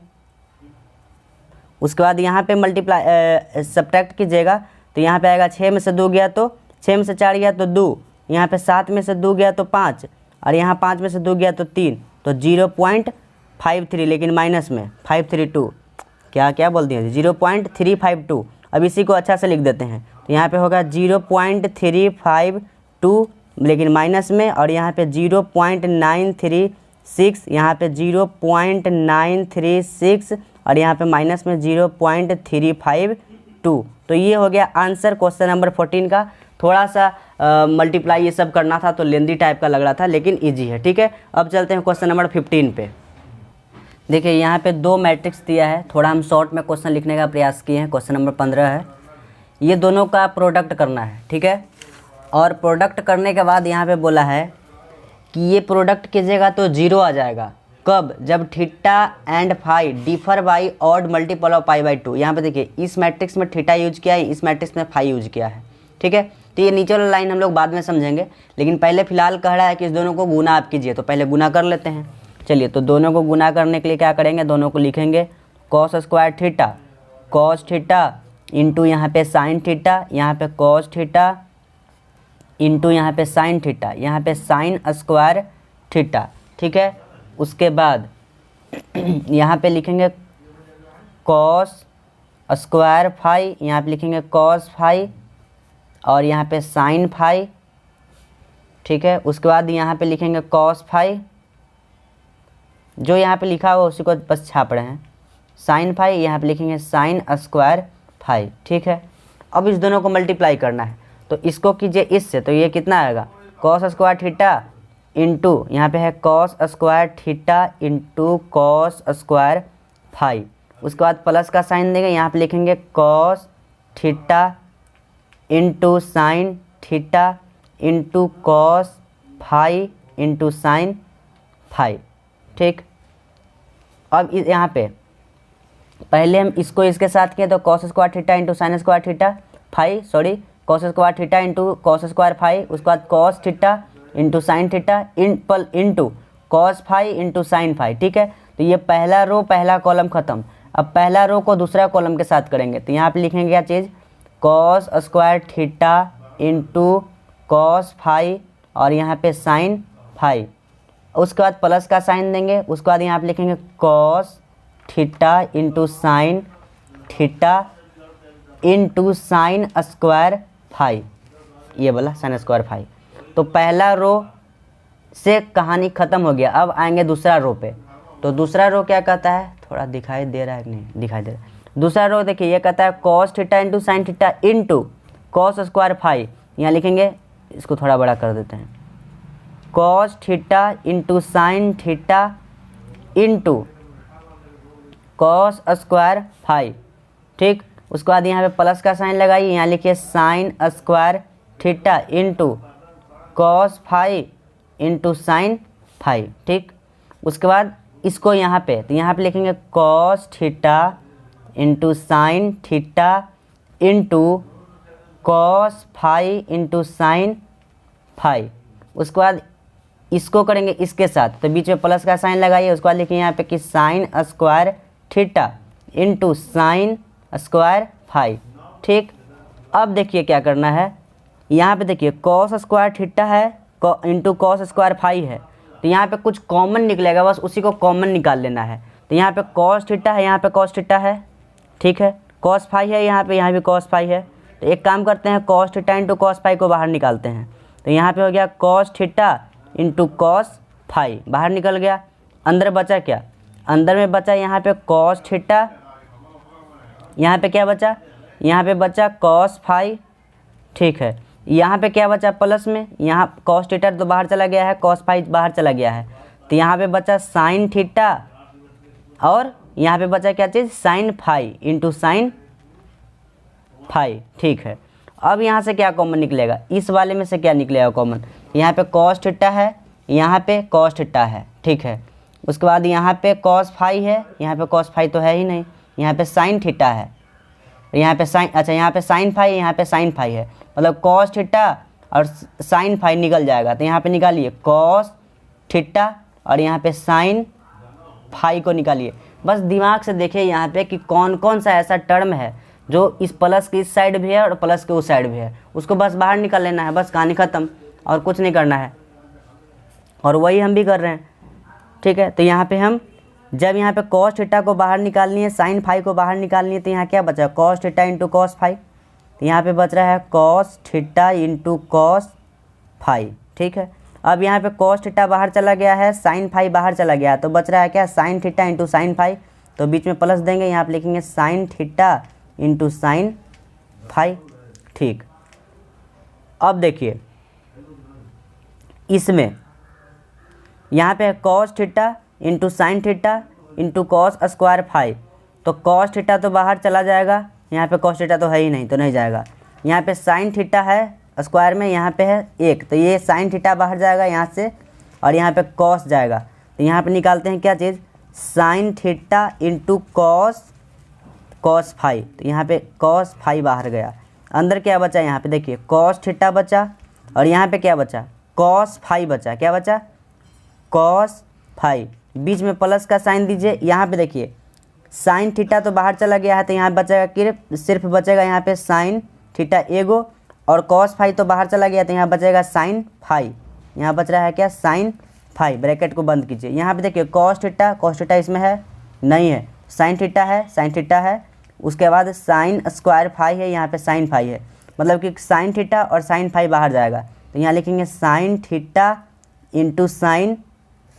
S1: उसके बाद यहाँ पे मल्टीप्लाई सब्ट्रैक्ट कीजिएगा, तो यहाँ पे आएगा 6 में से 2 गया तो 6 में से 4 गया तो 2, यहाँ पे 7 में से 2 गया तो 5, और यहाँ 5 में से 2 गया तो 3, तो 0.53, लेकिन माइनस में 532, क्या क्या बोल दिया 0.352। अब इसी को अच्छा से लिख देते हैं, तो यहाँ पे होगा 0.352 लेकिन माइनस में, और यहाँ पे 0.936, यहाँ पे 0.936, और यहाँ पे माइनस में 0.352। तो ये हो गया आंसर क्वेश्चन नंबर 14 का। थोड़ा सा मल्टीप्लाई ये सब करना था तो लेंदी टाइप का लग रहा था, लेकिन इजी है, ठीक है। अब चलते हैं क्वेश्चन नंबर 15 पे। देखिए यहाँ पे 2 मैट्रिक्स दिया है, थोड़ा हम शॉर्ट में क्वेश्चन लिखने का प्रयास किए हैं। क्वेश्चन नंबर 15 है, ये दोनों का प्रोडक्ट करना है, ठीक है। और प्रोडक्ट करने के बाद यहाँ पे बोला है कि ये प्रोडक्ट कीजिएगा तो 0 आ जाएगा, कब, जब theta and phi differ by odd multiple of pi by 2। यहाँ पे देखिए इस मैट्रिक्स में थीटा यूज किया है, इस मैट्रिक्स में फाई यूज किया है, ठीक है। तो ये नीचे वाला लाइन हम लोग बाद में समझेंगे, लेकिन पहले फिलहाल कह रहा है कि इस दोनों को गुना आप कीजिए, तो पहले गुना कर लेते हैं। चलिए, तो दोनों को गुना करने के लिए क्या करेंगे, दोनों को लिखेंगे cos square theta, cos theta into यहाँ पे साइन थीटा, यहाँ पे कॉस थीटा इंटू यहाँ पे साइन थीटा, यहाँ पे साइन स्क्वायर थीटा, ठीक है। उसके बाद यहाँ पे लिखेंगे कॉस स्क्वायर फाई, यहाँ पे लिखेंगे कॉस फाई, और यहाँ पे साइन फाई, ठीक है। उसके बाद यहाँ पे लिखेंगे कॉस फाई, जो यहाँ पे लिखा हुआ उसी को बस छाप रहे हैं, साइन फाई, यहाँ पे लिखेंगे साइन स्क्वायर फाई, ठीक है। अब इस दोनों को मल्टीप्लाई करना है, तो इसको कीजिए इससे, तो ये कितना आएगा कॉस स्क्वायर थीटा इंटू यहाँ पे है cos square theta into cos square phi. उसके बाद प्लस का साइन देंगे, यहाँ पे लिखेंगे cos theta into sine theta into cos phi into sine phi. ठीक, अब यहाँ पे पहले हम इसको इसके साथ किए तो cos square theta into sine square theta phi, sorry cos square theta into cos square phi, उसके बाद cos theta into sine theta into cos phi into sine phi. ठीक है, तो ये पहला रो पहला कॉलम खत्म। अब पहला रो को दूसरा कॉलम के साथ करेंगे तो यहाँ पे लिखेंगे क्या चीज़, cos square theta into cos phi और यहाँ पे साइन फाई, उसके बाद प्लस का साइन देंगे, उसके बाद यहाँ पे लिखेंगे cos theta into sine theta into sine square phi, ये बोला साइन स्क्वायर फाई। तो पहला रो से कहानी ख़त्म हो गया। अब आएंगे दूसरा रो पे। तो दूसरा रो क्या कहता है, थोड़ा दिखाई दे रहा है कि नहीं, दिखाई दे रहा है। दूसरा रो देखिए ये कहता है cos theta into sine theta into cos square phi, यहाँ लिखेंगे, इसको थोड़ा बड़ा कर देते हैं, cos theta into sine theta into cos square phi. ठीक, उसके बाद यहाँ पे प्लस का साइन लगाइए, यहाँ लिखिए sine square theta into cos phi into sine phi. ठीक, उसके बाद इसको यहाँ पे, तो यहाँ पे लिखेंगे cos theta into sine theta into cos phi into sine phi. उसके बाद इसको करेंगे इसके साथ, तो बीच में प्लस का साइन लगाइए, उसके बाद लिखिए यहाँ पे कि sine square theta into sine square phi. ठीक, अब देखिए क्या करना है, यहाँ पे देखिए कॉस स्क्वायर थीटा है इंटू कॉस स्क्वायर फाई है, तो यहाँ पे कुछ कॉमन निकलेगा, बस उसी को कॉमन निकाल लेना है। तो यहाँ पे कॉस थीटा है, यहाँ पे कॉस थीटा है, ठीक है, कॉस फाई है यहाँ भी कॉस फाई है। तो एक काम करते हैं, cos theta into cos phi को बाहर निकालते हैं। तो यहाँ पे हो गया cos theta into cos phi, बाहर निकल गया। अंदर बचा क्या, अंदर में बचा यहाँ पे कॉस थीटा, यहाँ पे क्या बचा, यहाँ पे बचा कॉस फाई। ठीक है, यहाँ पे क्या बचा प्लस में, यहाँ कॉस थीटा तो बाहर चला गया है, कॉस फाई बाहर चला गया है, तो यहाँ पे बचा साइन थीटा और यहाँ पे बचा क्या चीज़, sine phi into sine phi. ठीक है, अब यहाँ से क्या कॉमन निकलेगा, इस वाले में से क्या निकलेगा कॉमन, यहाँ पे कॉस थीटा है, यहाँ पे कॉस थीटा है। ठीक है, उसके बाद यहाँ पे कॉस फाई है, यहाँ पे कॉस फाई तो है ही नहीं, यहाँ पे साइन थीटा है, यहाँ पे साइन, अच्छा यहाँ पे साइन फाई, यहाँ पे साइन फाई है, मतलब कॉस थीटा और साइन फाई निकल जाएगा। तो यहाँ पे निकालिए कॉस थीटा और यहाँ पे साइन फाई को निकालिए। बस दिमाग से देखिए यहाँ पे कि कौन कौन सा ऐसा टर्म है जो इस प्लस के इस साइड भी है और प्लस के उस साइड भी है, उसको बस बाहर निकाल लेना है, बस कहानी ख़त्म, और कुछ नहीं करना है। और वही हम भी कर रहे हैं। ठीक है, तो यहाँ पे हम जब यहाँ पे कॉस थीटा को बाहर निकालनी है, साइन फाई को बाहर निकालनी है, तो यहाँ क्या बचा, cos theta into cos phi, तो यहाँ पे बच रहा है cos theta into cos phi. ठीक है, अब यहाँ पे कॉस थीटा बाहर चला गया है, साइन फाई बाहर चला गया है, तो बच रहा है क्या, sine theta into sine phi, तो बीच में प्लस देंगे, यहाँ पे लिखेंगे sine theta into sine phi. ठीक, अब देखिए इसमें यहाँ पे cos theta into sine theta into cos square phi, तो कॉस थीटा तो बाहर चला जाएगा, यहाँ पे कॉस थीटा तो है ही नहीं, तो नहीं जाएगा। यहाँ पे साइन थीटा है स्क्वायर में, यहाँ पे है एक, तो ये साइन थीटा बाहर जाएगा यहाँ से, और यहाँ पे कॉस जाएगा, तो यहाँ पे निकालते हैं क्या चीज़, sine theta into cos phi, तो यहाँ पे कॉस फाई बाहर गया। अंदर क्या बचा, यहाँ पे देखिए कॉस थीटा बचा, और यहाँ पे क्या बचा, कॉस फाई बचा, क्या बचा, कॉस फाई, बीच में प्लस का साइन दीजिए। यहाँ पे देखिए साइन थीटा तो बाहर चला गया है, तो यहाँ बचेगा कि सिर्फ बचेगा यहाँ पे साइन थीटा एगो, और कॉस फाई तो बाहर चला गया, तो यहाँ बचेगा साइन फाई, यहाँ बच रहा है क्या, साइन फाई। ब्रैकेट को बंद कीजिए। यहाँ पे देखिए कॉस थीटा इसमें है नहीं है, साइन थीटा है, उसके बाद साइन स्क्वायर फाई है, यहाँ पे साइन फाई है, मतलब कि साइन थीटा और साइन फाई बाहर जाएगा, तो यहाँ लिखेंगे sine theta into sine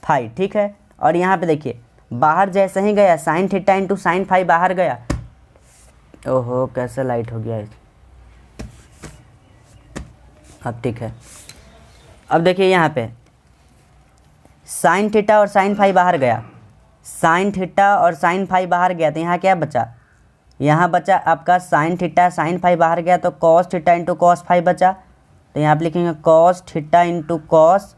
S1: phi. ठीक है, और यहाँ पे देखिए बाहर जैसे ही गया sine theta into sine phi बाहर गया, ओहो कैसे लाइट हो गया, अब ठीक है। अब देखिए यहाँ पे साइन थीटा और साइन फाई बाहर गया, साइन थीटा और साइन फाई बाहर गया, तो यहाँ क्या बचा, यहाँ बचा आपका साइन थीटा साइन फाई बाहर गया, तो cos theta into cos phi बचा, तो यहाँ पे लिखेंगे cos theta into cos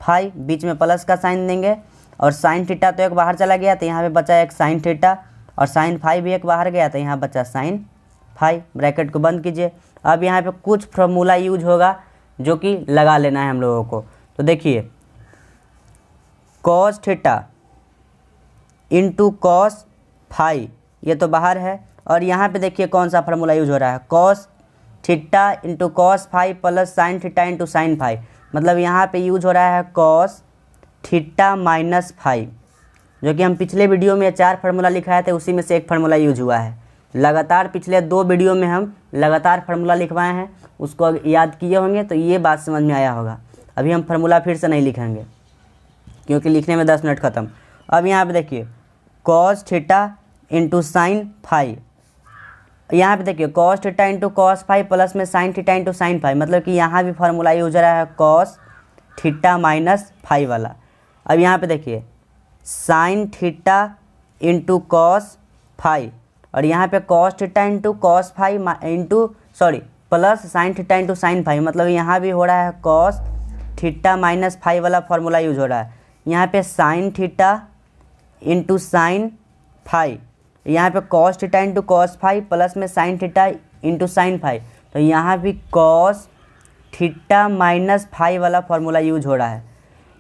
S1: phi, बीच में प्लस का साइन देंगे और साइन थीटा तो एक बाहर चला गया तो यहाँ पे बचा एक साइन थीटा और साइन फाई भी एक बाहर गया तो यहाँ बचा साइन फाई। ब्रैकेट को बंद कीजिए। अब यहाँ पे कुछ फॉर्मूला यूज होगा जो कि लगा लेना है हम लोगों को। तो देखिए cos theta into cos phi ये तो बाहर है और यहाँ पे देखिए कौन सा फार्मूला यूज हो रहा है, cos theta into cos phi plus sine theta into sine phi. मतलब यहाँ पे यूज हो रहा है कॉस थीटा माइनस फाई, जो कि हम पिछले वीडियो में 4 फार्मूला लिखाए थे उसी में से एक फार्मूला यूज हुआ है। लगातार पिछले 2 वीडियो में हम लगातार फार्मूला लिखवाए हैं, उसको याद किए होंगे तो ये बात समझ में आया होगा। अभी हम फार्मूला फिर से नहीं लिखेंगे क्योंकि लिखने में 10 मिनट ख़त्म। अब यहाँ पे देखिए cos theta into sine phi, यहाँ पे देखिए cos theta into cos phi plus में sine theta into sine phi, मतलब कि यहाँ भी फार्मूला यूज हो रहा है कॉस थीटा माइनस फाई वाला। अब यहाँ पे देखिए sine theta into cos phi और यहाँ पे cos theta into cos phi into plus sine theta into sine phi, मतलब यहाँ भी हो रहा है कॉस थीटा माइनस फाई वाला फार्मूला यूज हो रहा है। यहाँ पे sine theta into sine phi, यहाँ पे cos theta into cos phi plus में sine theta into sine phi, तो यहाँ भी कॉस थीटा माइनस फाई वाला फार्मूला यूज हो रहा है।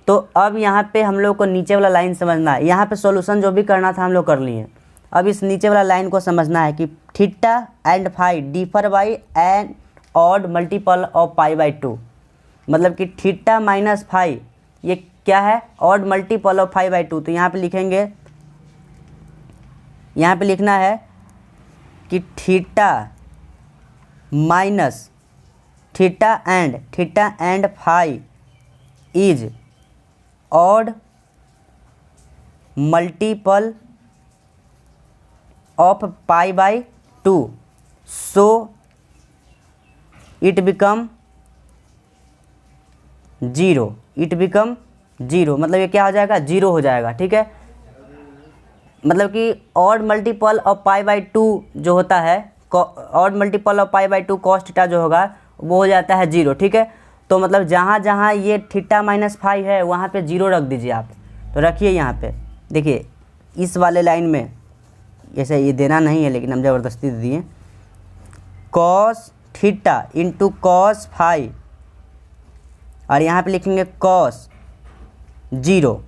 S1: तो अब यहाँ पे हम लोग को नीचे वाला लाइन समझना है। यहाँ पे सॉल्यूशन जो भी करना था हम लोग कर लिए। अब इस नीचे वाला लाइन को समझना है कि theta and phi differ by an odd multiple of pi by 2, मतलब कि थीटा माइनस फाई ये क्या है, odd multiple of phi by 2। तो यहाँ पे लिखेंगे, यहाँ पे लिखना है कि theta minus theta and phi is odd multiple of pi by 2, so it become zero, मतलब ये क्या हो जाएगा, जीरो हो जाएगा। ठीक है, मतलब कि odd multiple of pi by 2 जो होता है, odd multiple of pi by 2 cos theta जो होगा वो हो जाता है जीरो। ठीक है, तो मतलब जहाँ जहाँ ये थीटा माइनस फाई है वहाँ पे जीरो रख दीजिए आप। तो रखिए यहाँ पे, देखिए इस वाले लाइन में ऐसे ये देना नहीं है लेकिन हम ज़बरदस्ती दे दिए, cos theta into cos phi और यहाँ पे लिखेंगे कॉस जीरो,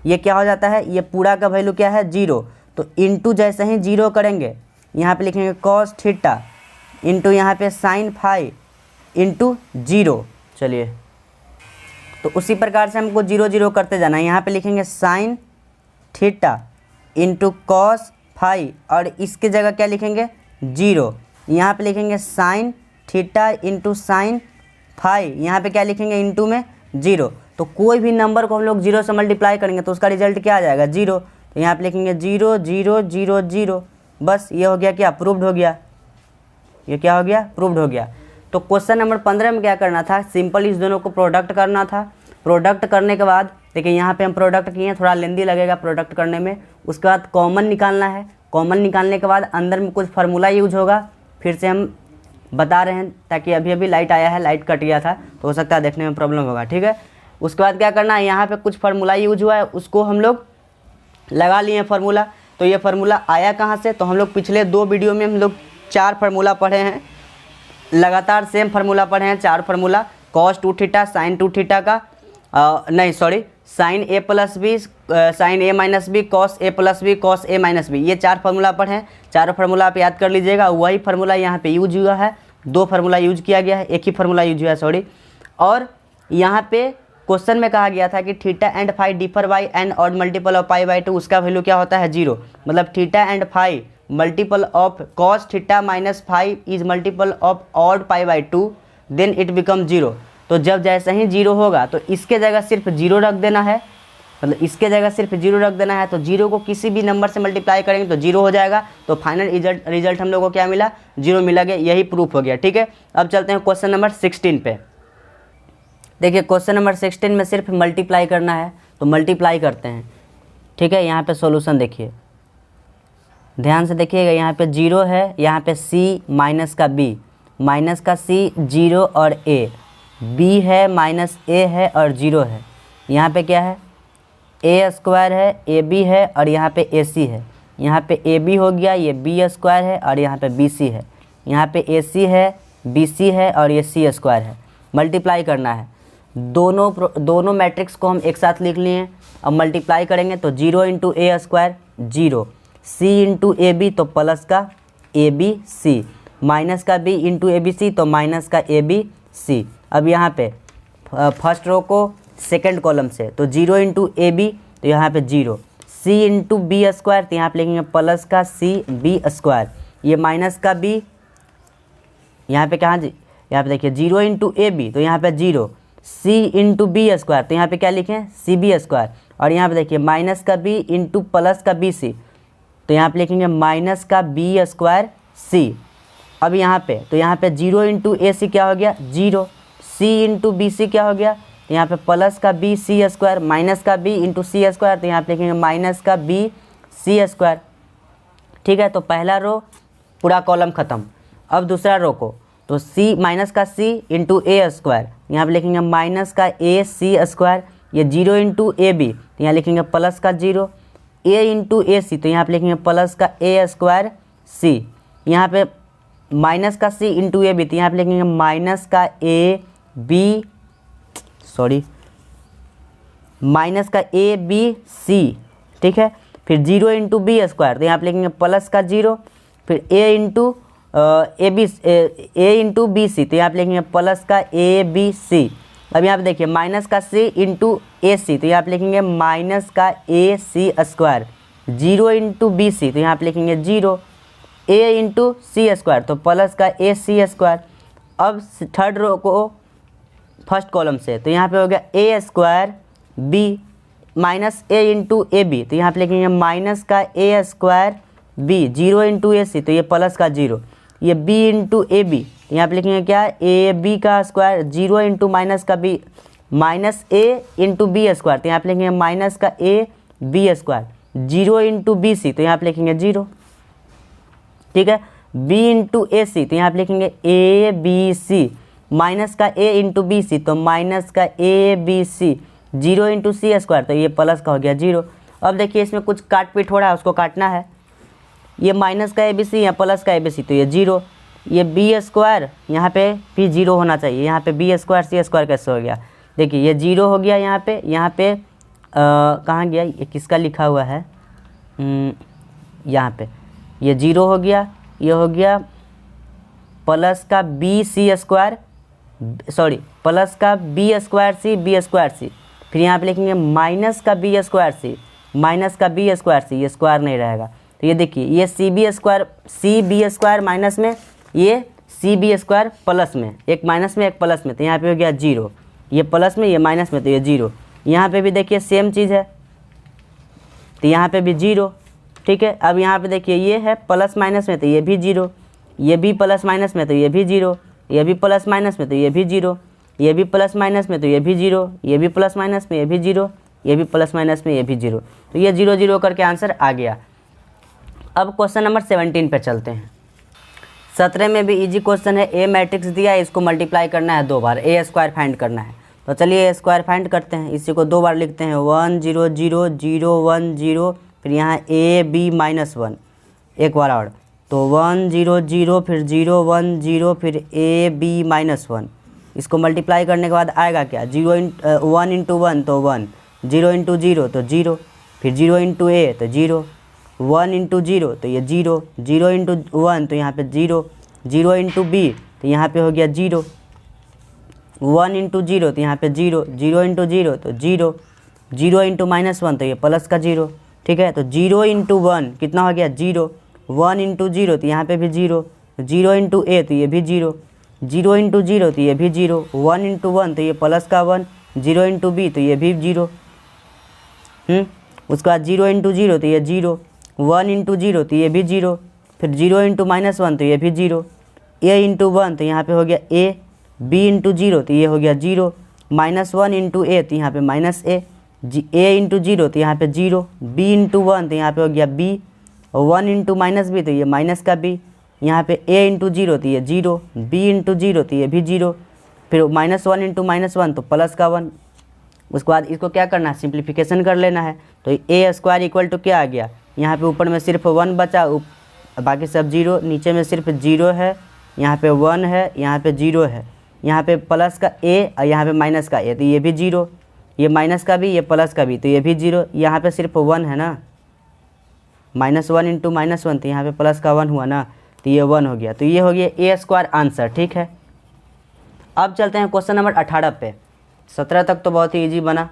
S1: ये क्या हो जाता है, ये पूरा का वैल्यू क्या है, जीरो। तो इंटू जैसे ही जीरो करेंगे यहाँ पे लिखेंगे कॉस थीटा इंटू यहाँ पे साइन फाई इंटू जीरो। चलिए, तो उसी प्रकार से हमको जीरो जीरो करते जाना है। यहाँ पे लिखेंगे sine theta into cos phi और इसके जगह क्या लिखेंगे, जीरो। यहाँ पे लिखेंगे sine theta into sine phi, यहाँ पे क्या लिखेंगे, इंटू में जीरो। तो कोई भी नंबर को हम लोग जीरो से मल्टीप्लाई करेंगे तो उसका रिजल्ट क्या आ जाएगा, जीरो। तो यहाँ पे लिखेंगे जीरो जीरो जीरो जीरो, बस ये हो गया क्या, प्रूव्ड हो गया। ये क्या हो गया, प्रूव्ड हो गया। तो क्वेश्चन नंबर 15 में क्या करना था, सिंपल इस दोनों को प्रोडक्ट करना था। प्रोडक्ट करने के बाद देखिए यहाँ पे हम प्रोडक्ट किए हैं, थोड़ा लेंदी लगेगा प्रोडक्ट करने में। उसके बाद कॉमन निकालना है। कॉमन निकालने के बाद अंदर में कुछ फार्मूला यूज होगा, फिर से हम बता रहे हैं ताकि अभी अभी लाइट आया है, लाइट कट गया था तो हो सकता है देखने में प्रॉब्लम होगा। ठीक है, उसके बाद क्या करना है, यहाँ पे कुछ फार्मूला यूज हुआ है उसको हम लोग लगा लिए हैं फार्मूला। तो ये फार्मूला आया कहाँ से, तो हम लोग पिछले 2 वीडियो में हम लोग 4 फार्मूला पढ़े हैं, लगातार सेम फार्मूला पढ़े हैं 4 formula. Cos 2 theta sine 2 theta का sign A plus B sign A minus B cos A plus B cos A minus B, ये 4 फार्मूला पढ़े हैं। चारों फार्मूला आप याद कर लीजिएगा। वही फार्मूला यहाँ पे यूज हुआ है, 2 फार्मूला यूज किया गया है, एक ही फार्मूला यूज हुआ है सॉरी। और यहाँ पे क्वेश्चन में कहा गया था कि theta and phi differ by an odd multiple of pi by 2, उसका वैल्यू क्या होता है, जीरो। मतलब theta and phi multiple of cos theta minus phi is multiple of odd pi by 2, then it become zero. तो जब जैसे ही zero होगा तो इसके जगह सिर्फ जीरो रख देना है, मतलब इसके जगह सिर्फ जीरो रख देना है। तो जीरो को किसी भी नंबर से मल्टीप्लाई करेंगे तो जीरो हो जाएगा। तो फाइनल रिजल्ट हम लोग को क्या मिला, जीरो मिला गया, यही प्रूफ हो गया। ठीक है, अब चलते हैं क्वेश्चन नंबर 16 पे। देखिए क्वेश्चन नंबर 16 में सिर्फ मल्टीप्लाई करना है, तो मल्टीप्लाई करते हैं। ठीक है, यहाँ पे सॉल्यूशन देखिए, ध्यान से देखिएगा। यहाँ पे जीरो है, यहाँ पे सी माइनस का बी, माइनस का सी, जीरो और ए, बी है माइनस ए है और जीरो है। यहाँ पे क्या है, ए स्क्वायर है, ए बी है और यहाँ पे ए सी है। यहाँ पे ए बी हो गया, ये बी स्क्वायर है और यहाँ पे बी सी है। यहाँ पे ए सी है, बी सी है और ये सी स्क्वायर है। मल्टीप्लाई करना है, दोनों मैट्रिक्स को हम एक साथ लिख लिए। अब मल्टीप्लाई करेंगे तो 0 into a square 0, c into A B तो प्लस का ए बी सी, माइनस का b into A B c तो माइनस का ए बी सी। अब यहाँ पे फर्स्ट रो को सेकंड कॉलम से तो 0 इंटू ए बी तो यहाँ पे 0, सी इंटू बी स्क्वायर तो यहाँ पे लिखेंगे प्लस का सी बी स्क्वायर, ये माइनस का बी, यहाँ पे कहाँ जी, यहाँ पे देखिए 0 इंटू ए बी तो यहाँ पे 0, सी इंटू बी स्क्वायर तो यहाँ पे क्या लिखें सी बी स्क्वायर, और यहाँ पे देखिए माइनस का बी इंटू प्लस का बी सी तो यहाँ पे लिखेंगे माइनस का बी स्क्वायर सी। अब यहाँ पे 0 इंटू ए सी क्या हो गया 0, सी इंटू बी सी क्या हो गया, तो यहाँ पे प्लस का बी सी स्क्वायर माइनस का बी इंटू सी स्क्वायर तो यहाँ पे लिखेंगे माइनस का बी सी स्क्वायर। ठीक है, तो पहला रो पूरा कॉलम ख़त्म। अब दूसरा रो को तो सी माइनस का सी इंटू ए स्क्वायर, यहाँ पे लिखेंगे माइनस का ए सी स्क्वायर, ये 0 इंटू ए बी तो यहाँ लिखेंगे प्लस का 0, ए इंटू ए सी तो यहाँ पे लिखेंगे प्लस का ए स्क्वायर सी, यहाँ पे माइनस का सी इंटू ए बी तो यहाँ पे लिखेंगे माइनस का ए बी माइनस का ए बी सी। ठीक है, फिर 0 इंटू बी स्क्वायर तो यहाँ पे लिखेंगे प्लस का 0, फिर ए इंटू बी सी तो यहाँ पे लिखेंगे प्लस का ए बी सी। अब यहाँ पे देखिए माइनस का सी इंटू ए सी तो यहाँ पे लिखेंगे माइनस का ए सी स्क्वायर, 0 इंटू बी सी तो यहाँ पे लिखेंगे 0, ए इंटू सी स्क्वायर तो प्लस का ए सी स्क्वायर। अब थर्ड रो को फर्स्ट कॉलम से तो यहाँ पे हो गया A square B minus A into A B तो यहाँ पे लिखेंगे माइनस का A square B, 0 into A C तो ये प्लस का 0, ये बी इंटू ए बी तो यहाँ पे लिखेंगे क्या ए बी का स्क्वायर, 0 इंटू माइनस का बी माइनस ए इंटू बी स्क्वायर तो यहाँ पे लिखेंगे माइनस का a b square, 0 into B c तो यहाँ पे लिखेंगे 0। ठीक है, बी इंटू ए सी तो यहाँ पे लिखेंगे ए बी सी, माइनस का ए इंटू बी सी तो माइनस का a B c, 0 into c square तो ये प्लस का हो गया 0। अब देखिए इसमें कुछ काट पीट हो रहा है, उसको काटना है। ये माइनस का ए बी सी या प्लस का ए बी सी तो ये 0, ये बी स्क्वायर यहाँ पे भी 0 होना चाहिए, यहाँ पे बी स्क्वायर सी स्क्वायर कैसे हो गया, देखिए ये 0 हो गया, यहाँ पे कहाँ गया, ये किसका लिखा हुआ है, यहाँ पे ये 0 हो गया, ये हो गया प्लस का बी सी स्क्वायर प्लस का बी स्क्वायर सी, फिर यहाँ पे लिखेंगे माइनस का बी स्क्वायर सी, ये स्क्वायर नहीं रहेगा तो ये देखिए ये सी बी स्क्वायर माइनस में, ये सी बी स्क्वायर प्लस में, एक माइनस में एक प्लस में तो यहाँ पे हो गया 0, ये प्लस में ये माइनस में तो ये 0, यहाँ पे भी देखिए सेम चीज़ है तो यहाँ पे भी 0। ठीक है, अब यहाँ पे देखिए ये है प्लस माइनस में तो ये भी 0, ये भी प्लस माइनस में तो ये भी 0, ये भी प्लस माइनस में तो ये भी 0, ये भी प्लस माइनस में तो ये भी 0, ये भी प्लस माइनस में ये भी 0, ये भी प्लस माइनस में ये भी 0, तो ये 0 0 करके आंसर आ गया। अब क्वेश्चन नंबर 17 पे चलते हैं। 17 में भी इजी क्वेश्चन है, ए मैट्रिक्स दिया है, इसको मल्टीप्लाई करना है 2 बार, ए स्क्वायर फाइंड करना है। तो चलिए ए स्क्वायर फाइंड करते हैं, इसी को 2 बार लिखते हैं, 1 0 0 0 1 0, फिर यहाँ ए बी माइनस 1 एक बार और, तो 1 0 0 फिर 0 1 0 फिर ए बी माइनस 1, इसको मल्टीप्लाई करने के बाद आएगा क्या 1 इंटू 1 तो 1, 0 इंटू 0 तो 0, फिर 0 इंटू ए तो 0, 1 इंटू 0 तो ये 0, 0 इंटू 1 तो यहाँ पे 0, 0 इंटू बी तो यहाँ पे हो गया 0, 1 इंटू 0 तो यहाँ पे 0, 0 इंटू 0 तो 0, 0 इंटू माइनस 1 तो ये प्लस का 0। ठीक है, तो 0 इंटू 1 कितना हो गया 0, 1 इंटू 0 तो यहाँ पे भी 0, 0 इंटू ए तो ये भी 0, 0 इंटू 0 तो ये भी 0, 1 इंटू 1 तो ये प्लस का 1, 0 इंटू बी तो ये भी 0, उसके बाद 0 इंटू 0 तो ये 0, 1 इंटू 0 तो ये भी 0, फिर 0 इंटू माइनस 1 तो ये भी 0, ए इंटू 1 तो यहाँ पे हो गया ए, बी इंटू 0 तो ये हो गया 0, माइनस 1 इंटू ए तो यहाँ पे माइनस ए इंटू 0 तो यहाँ पे 0, बी इंटू 1 तो यहाँ पे हो गया बी, 1 इंटू माइनस बी तो ये माइनस का बी, यहाँ पे ए इंटू 0 तो ये 0, बी इंटू 0 तो ये भी 0, फिर -1 इंटू -1 तो प्लस का 1। उसके बाद इसको क्या करना है, सिंप्लीफिकेशन कर लेना है। तो ए स्क्वायर इक्वल टू क्या आ गया, यहाँ पे ऊपर में सिर्फ 1 बचा, बाकी सब 0, नीचे में सिर्फ 0 है, यहाँ पे 1 है, यहाँ पे 0 है, यहाँ पे प्लस का a और यहाँ पे माइनस का a, तो ये भी 0, ये माइनस का भी, ये प्लस का भी, तो ये भी 0, यहाँ पे सिर्फ 1 है ना, -1 इंटू -1 तो यहाँ पे प्लस का 1 हुआ ना, तो ये 1 हो गया। तो ये हो गया ए स्क्वायर आंसर। ठीक है, अब चलते हैं क्वेश्चन नंबर 18 पे। 17 तक तो बहुत ही ईजी बना।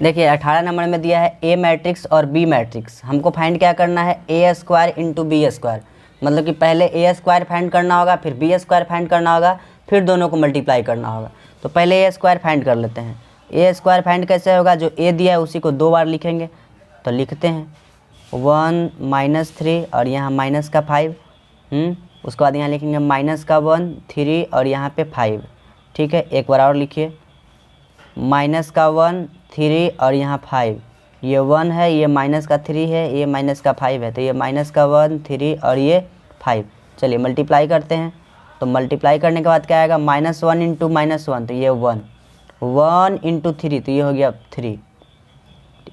S1: देखिए 18 नंबर में दिया है ए मैट्रिक्स और बी मैट्रिक्स। हमको फाइंड क्या करना है, ए स्क्वायर इंटू बी स्क्वायर, मतलब कि पहले ए स्क्वायर फाइंड करना होगा, फिर बी स्क्वायर फाइंड करना होगा, फिर दोनों को मल्टीप्लाई करना होगा। तो पहले ए स्क्वायर फाइंड कर लेते हैं। ए स्क्वायर फाइंड कैसे होगा, जो ए दिया है उसी को 2 बार लिखेंगे। तो लिखते हैं 1 -3 और यहाँ माइनस का 5, उसके बाद यहाँ लिखेंगे माइनस का 1 3 और यहाँ पे 5। ठीक है, एक बार और लिखिए, माइनस का 1 3 और यहाँ 5, ये 1 है, ये माइनस का 3 है, ये माइनस का 5 है, तो ये माइनस का 1 3 और ये 5। चलिए मल्टीप्लाई करते हैं। तो मल्टीप्लाई करने के बाद क्या आएगा, -1 इंटू -1 तो ये 1, 1 इंटू 3 तो ये हो गया 3,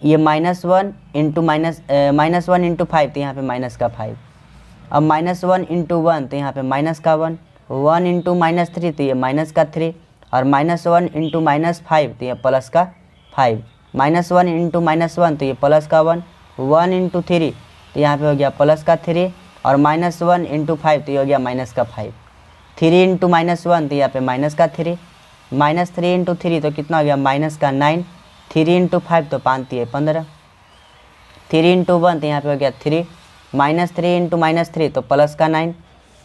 S1: ये -1 इंटू -1 इंटू 5 तो यहाँ पे माइनस का 5। अब -1 इंटू 1 तो यहाँ पे माइनस का 1, 1 इंटू -3 तो ये माइनस का 3, और -1 इंटू -5 तो ये प्लस का 5, -1 इंटू -1 तो ये प्लस का 1, 1 इंटू 3 तो यहाँ पे हो गया प्लस का 3, और -1 इंटू 5 तो ये हो गया माइनस का 5, 3 इंटू -1 तो यहाँ पे माइनस का 3, -3 इंटू 3 तो कितना हो गया माइनस का 9, 3 इंटू 5 तो 5 3 15, 3 इंटू 1 तो यहाँ पे हो गया 3, -3 इंटू -3 तो प्लस का 9,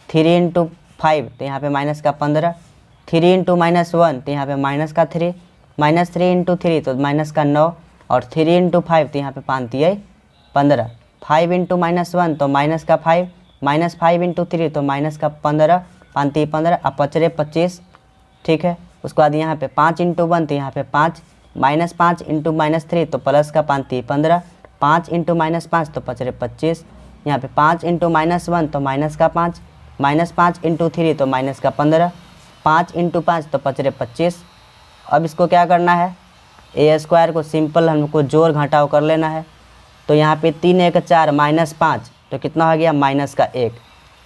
S1: 3 इंटू 5 तो यहाँ पे माइनस का 15, 3 इंटू -1 तो यहाँ पे माइनस का 3, -3 इंटू 3 तो माइनस का 9, और 3 इंटू 5 तो यहाँ पे 5 3 15, 5 इंटू -1 तो माइनस का 5, -5 इंटू 3 तो माइनस का 15, 5 3 15 और 5 25। ठीक है, उसके बाद यहाँ पे 5 इंटू 1 तो यहाँ पे 5, -5 इंटू -3 तो प्लस का 5 3 15, 5 इंटू -5 तो 5 25, यहाँ पे 5 इंटू -1 तो माइनस का 5, -5 इंटू 3 तो माइनस का 15, 5 इंटू 5 तो 5 25। अब इसको क्या करना है, ए स्क्वायर को सिंपल हमको जोड़ घटाव कर लेना है। तो यहाँ पे 3 1 4 -5 तो कितना हो गया माइनस का 1,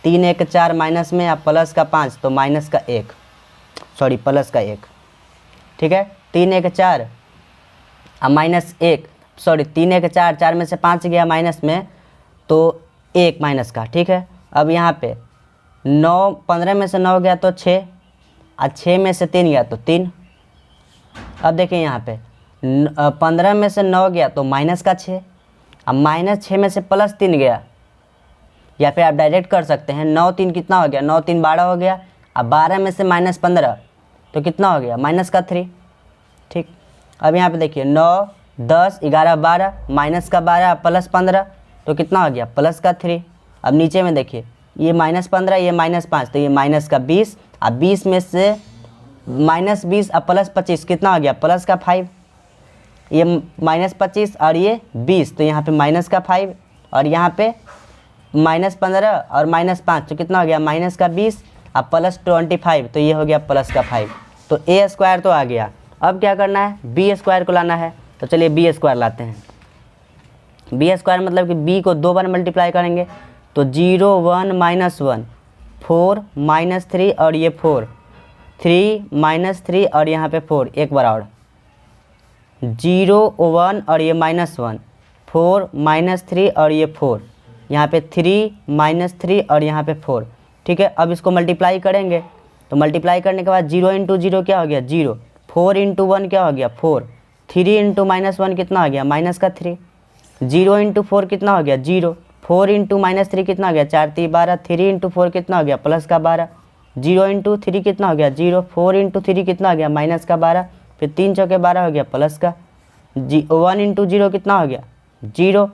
S1: 3 1 4 माइनस में या प्लस का 5 तो माइनस का 1, सॉरी प्लस का 1। ठीक है, 3 1 4 और -1, सॉरी 3 1 4, 4 में से 5 गया माइनस में तो 1 माइनस का। ठीक है, अब यहाँ पे 9 15 में से 9 गया तो 6, और 6 में से 3 गया तो 3। अब देखिए यहाँ पे 15 में से 9 गया तो माइनस का 6, अब -6 में से +3 गया, या फिर आप डायरेक्ट कर सकते हैं 9 3 कितना हो गया, 9 3 12 हो गया, अब 12 में से -15 तो कितना हो गया माइनस का 3। ठीक, अब यहाँ पे देखिए 9 10 11 12, माइनस का 12 प्लस 15 तो कितना हो गया प्लस का 3। अब नीचे में देखिए ये -15 ये -5 तो ये माइनस का 20, अब 20 में से -20 और प्लस 25 कितना हो गया प्लस का 5, ये -25 और ये 20 तो यहाँ पे माइनस का 5, और यहाँ पे -15 और -5 तो कितना हो गया माइनस का 20 और प्लस 25 तो ये हो गया प्लस का 5। तो ए स्क्वायर तो आ गया। अब क्या करना है, बी स्क्वायर को लाना है। तो चलिए बी स्क्वायर लाते हैं। बी स्क्वायर मतलब कि बी को 2 बार मल्टीप्लाई करेंगे तो 0 1 -1 4 -3 और ये 4 3 -3 और यहाँ पे 4, एक बार और 0 1 और ये -1 4 -3 और ये 4, यहाँ पे 3 -3 और यहाँ पे 4। ठीक है, अब इसको मल्टीप्लाई करेंगे तो मल्टीप्लाई करने के बाद 0 इंटू 0 क्या हो गया 0, 4 इंटू 1 क्या हो गया 4, 3 इंटू -1 कितना हो गया माइनस का 3, 0 इंटू 4 कितना हो गया 0, 4 इंटू -3 कितना हो गया 4 3 12, 3 इंटू 4 कितना हो गया प्लस का 12, 0 इंटू 3 कितना हो गया 0, 4 इंटू 3 कितना हो गया माइनस का 12, फिर 3 चौके 12 हो गया प्लस का 1 इंटू 0 कितना हो गया 0,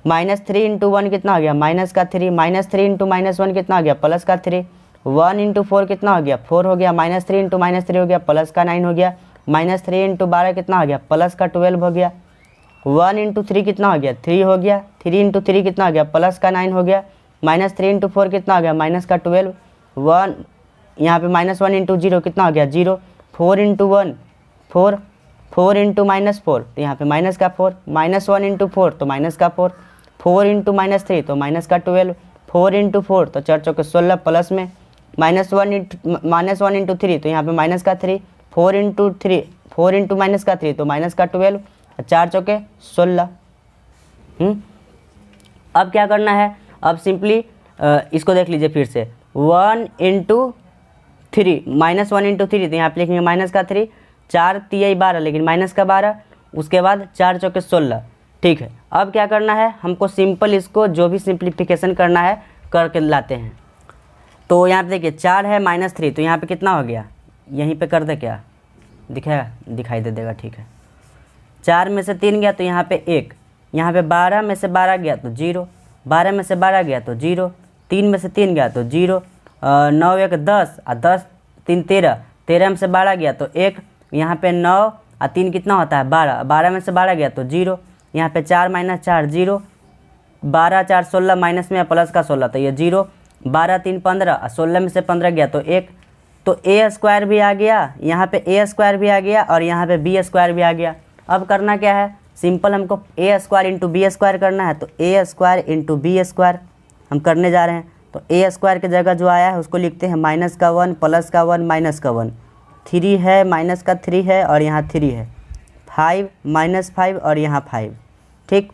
S1: -3 इंटू 1 कितना हो गया माइनस का 3, -3 इंटू -1 कितना हो गया प्लस का 3, 1 इंटू 4 कितना हो गया 4 हो गया, -3 इंटू -3 हो गया प्लस का 9 हो गया, -3 इंटू 12 कितना हो गया प्लस का 12 हो गया, 1 इंटू 3 कितना हो गया 3 हो गया, 3 इंटू 3 कितना हो गया प्लस का 9 हो गया, -3 इंटू 4 कितना हो गया माइनस का 12, यहाँ पे -1 इंटू 0 कितना हो गया 0, 4 इंटू 1 4, 4 इंटू -4 तो यहाँ पे माइनस का 4, -1 इंटू 4 तो माइनस का 4, 4 इंटू -3 तो माइनस का 12, 4 इंटू 4 तो 4 चौके 16 प्लस में -1 इंटू 3 तो यहाँ पे माइनस का 3, 4 इंटू माइनस का 3 तो माइनस का 12, 4 चौके 16। अब क्या करना है, अब सिंपली इसको देख लीजिए फिर से 1 इंटू 3 -1 इंटू 3 तो यहाँ पे लिखेंगे माइनस का 3, 4 3 12 लेकिन माइनस का 12, उसके बाद 4 चौके 16। ठीक है, अब क्या करना है हमको सिंपल इसको जो भी सिंप्लीफिकेशन करना है करके लाते हैं। तो यहाँ पे देखिए 4 है -3 तो यहाँ पे कितना हो गया, यहीं पे कर दे क्या दिखाएगा, दिखाई दे देगा। ठीक है, 4 में से 3 गया तो यहाँ पे 1, यहाँ पे 12 में से 12 गया तो 0, 12 में से 12 गया तो 0, 3 में से 3 गया तो 0, 9 1 10 और 10 3 13, 13 में से 12 गया तो 1, यहाँ पे 9 और 3 कितना होता है 12, 12 में से 12 गया तो 0, यहाँ पे 4 - 4 0, 12 4 16 माइनस में प्लस का 16 तो ये 0, 12 3 15 और 16 में से 15 गया तो 1, तो ए स्क्वायर भी आ गया, यहाँ पे ए स्क्वायर भी आ गया और यहाँ पे बी स्क्वायर भी आ गया। अब करना क्या है, सिंपल हमको ए स्क्वायर इंटू बी स्क्वायर करना है, तो ए स्क्वायर इंटू बी स्क्वायर हम करने जा रहे हैं। तो ए स्क्वायर की जगह जो आया है उसको लिखते हैं -1 प्लस का 1 माइनस का 1, 3 है माइनस का 3 है और यहाँ 3 है, 5 -5 और यहाँ 5। ठीक,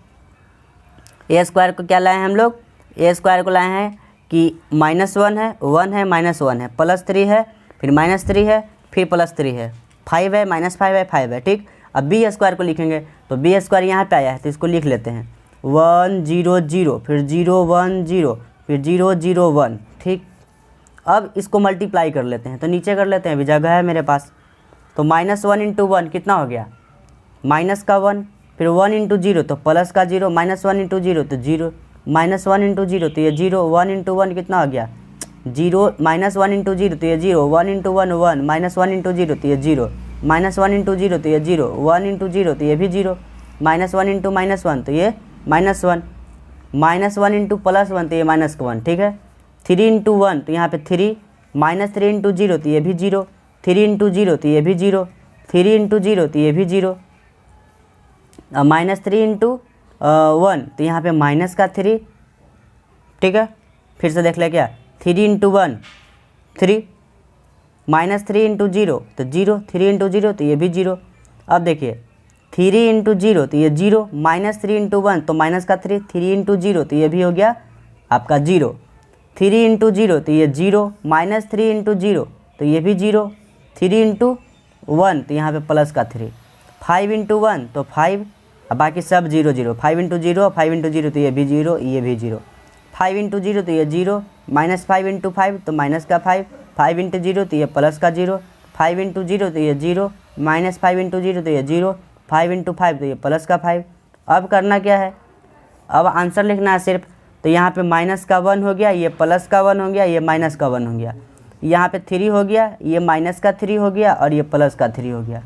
S1: ए स्क्वायर को क्या लाए हैं हम लोग, ए स्क्वायर को लाए हैं कि -1 है, 1 है, -1 है, +3 है, फिर -3 है, फिर +3 है, 5 है, -5 है, 5 है। ठीक, अब बी स्क्वायर को लिखेंगे तो बी स्क्वायर यहाँ पे आया है तो इसको लिख लेते हैं 1 0 0, फिर 0 1 0, फिर 0 0 1। ठीक, अब इसको मल्टीप्लाई कर लेते हैं, तो नीचे कर लेते हैं, अभी जगह है मेरे पास। तो -1 इंटू 1 कितना हो गया माइनस का 1, फिर 1 इंटू 0 तो प्लस का 0, -1 इंटू 0 तो 0, -1 इंटू 0 तो ये 0, 1 इंटू 1 कितना हो गया 0, -1 इंटू 0 तो ये 0, 1 इंटू 1 1, -1 इंटू 0 तो ये 0, -1 इंटू 0 तो ये 0, 1 इंटू 0 तो ये भी 0, -1 इंटू -1 तो ये -1, -1 इंटू +1 तो ये -1। ठीक है, 3 इंटू 1 तो यहाँ पे 3, -3 इंटू 0 तो ये भी 0, 3 इंटू 0 तो ये भी 0, 3 इंटू 0 तो ये भी 0, -3 इंटू 1 तो यहाँ पे माइनस का 3। ठीक है, फिर से देख ले क्या 3 इंटू 1 3, -3 इंटू 0 तो 0, 3 इंटू 0 तो ये भी 0। अब देखिए 3 इंटू 0 तो ये 0, -3 इंटू 1 तो माइनस का 3, 3 इंटू 0 तो ये भी हो गया आपका 0, 3 इंटू 0 तो ये 0, -3 इंटू 0 तो ये भी 0, 3 इंटू 1 तो यहाँ पे प्लस का 3, 5 इंटू 1 तो 5, अब बाकी सब 0 0, 5 इंटू 0, 5 इंटू 0 तो ये भी 0, ये भी 0, 5 इंटू 0 तो ये 0, -5 इंटू 5 तो माइनस का 5, 5 इंटू 0 तो ये प्लस का 0, 5 इंटू 0 तो ये 0, -5 इंटू 0 तो ये 0, 5 इंटू 5 तो ये प्लस का 5। अब करना क्या है, अब आंसर लिखना है सिर्फ। तो यहाँ पे माइनस का 1 हो गया, ये प्लस का 1 हो गया, ये माइनस का 1 हो गया, यहाँ पे 3 हो गया, ये माइनस का 3 हो गया और ये प्लस का 3 हो गया,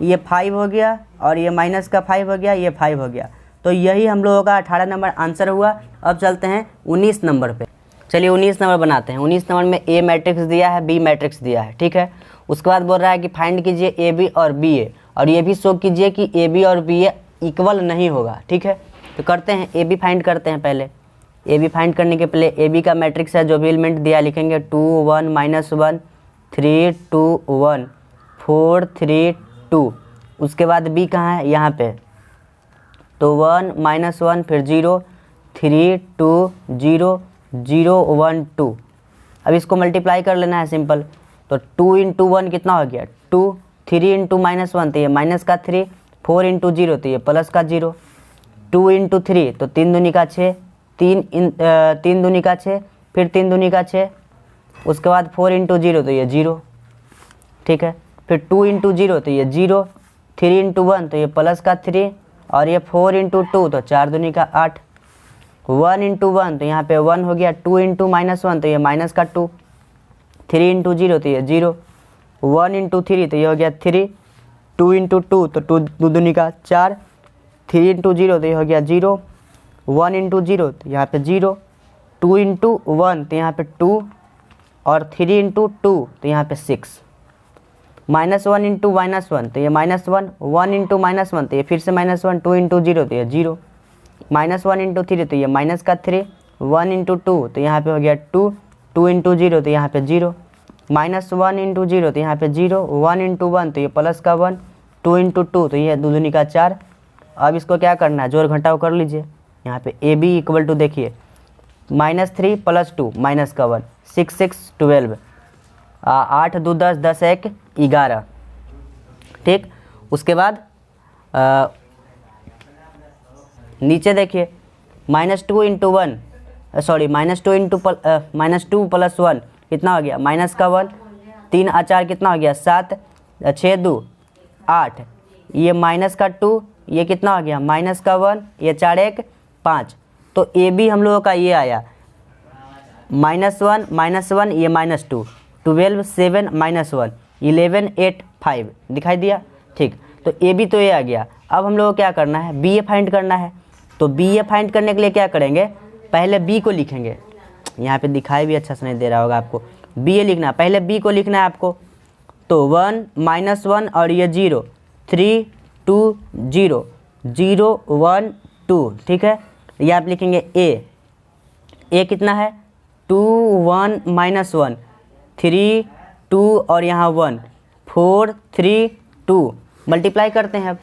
S1: ये 5 हो गया और ये माइनस का 5 हो गया, ये 5 हो गया। तो यही हम लोगों का 18 नंबर आंसर हुआ। अब चलते हैं 19 नंबर पे। चलिए 19 नंबर बनाते हैं। 19 नंबर में ए मैट्रिक्स दिया है, बी मैट्रिक्स दिया है। ठीक है, उसके बाद बोल रहा है कि फाइंड कीजिए ए बी और बी ए, और ये भी शो कीजिए कि ए बी और बी ए इक्वल नहीं होगा। ठीक है, तो करते हैं ए बी फाइंड करते हैं। पहले ए बी फाइंड करने के पहले ए बी का मैट्रिक्स है, जो भी एलिमेंट दिया लिखेंगे 2 1 -1 3 2 1 4 3 2। उसके बाद बी कहाँ है, यहाँ पे, तो 1 -1 फिर 0 3 2 0 0 1 2। अब इसको मल्टीप्लाई कर लेना है सिंपल। तो 2 इंटू 1 कितना हो गया 2, 3 इंटू -1 तो ये माइनस का 3, 4 इंटू 0 तो ये प्लस का 0, 2 इंटू 3 तो 3 दूनी का 6, 3 दूनी का 6, फिर 3 दूनी का 6। उसके बाद 4 इंटू 0 तो ये 0। ठीक है, फिर 2 इंटू 0 तो ये 0, 3 इंटू 1 तो ये प्लस का 3, और ये 4 इंटू 2 तो 4 दूनी का 8, 1 इंटू 1 तो यहाँ पे 1 हो गया, 2 इंटू -1 तो ये माइनस का 2, 3 इंटू 0 तो ये 0, 1 इंटू 3 तो ये हो गया 3, 2 इंटू 2 तो 2 दूनी का 4, 3 इंटू 0 तो ये हो गया 0, 1 इंटू 0 तो यहाँ पे 0, 2 इंटू 1 तो यहाँ पे 2, और 3 इंटू 2 तो यहाँ पे 6, -1 इंटू -1 तो ये -1, 1 इंटू -1 तो ये फिर से -1, 2 इंटू 0 तो ये 0, -1 इंटू 3 तो ये माइनस का 3, 1 इंटू 2 तो यहाँ पे हो गया 2, 2 इंटू 0 तो यहाँ पे 0, -1 इंटू 0 तो यहाँ पे 0, 1 इंटू 1 तो ये प्लस का 1, 2 इंटू 2 तो ये 2 दूनी का 4। अब इसको क्या करना है, जोड़ घटाव कर लीजिए। यहाँ पे ए बी इक्वल टू देखिए -3 + 2 माइनस का 1, 6 6 12, 8 2 10, 10 1 11। ठीक, उसके बाद नीचे देखिए -2 इंटू 1 सॉरी -2 इंटू -2 + 1 कितना हो गया, माइनस का 1, 3 और 4 कितना हो गया 7, 6 2 8, ये माइनस का 2, ये कितना हो गया माइनस का 1, ये 4 1 5। तो ए बी हम लोगों का ये आया -1 ये -2, 12 7 -1 11 8 5 दिखाई दिया। ठीक, तो ए बी तो ये आ गया। अब हम लोगों को क्या करना है, बी ए फाइंड करना है। तो बी ए फाइंड करने के लिए क्या करेंगे, पहले बी को लिखेंगे। यहाँ पे दिखाई भी अच्छा से नहीं दे रहा होगा आपको, बी ए लिखना, पहले बी को लिखना है आपको। तो 1 -1 और ये 0, 3 2 0 0 1 2, ठीक है। ये आप लिखेंगे ए कितना है 2 1 -1 3 2 और यहाँ 1 4 3 2, मल्टीप्लाई करते हैं। अब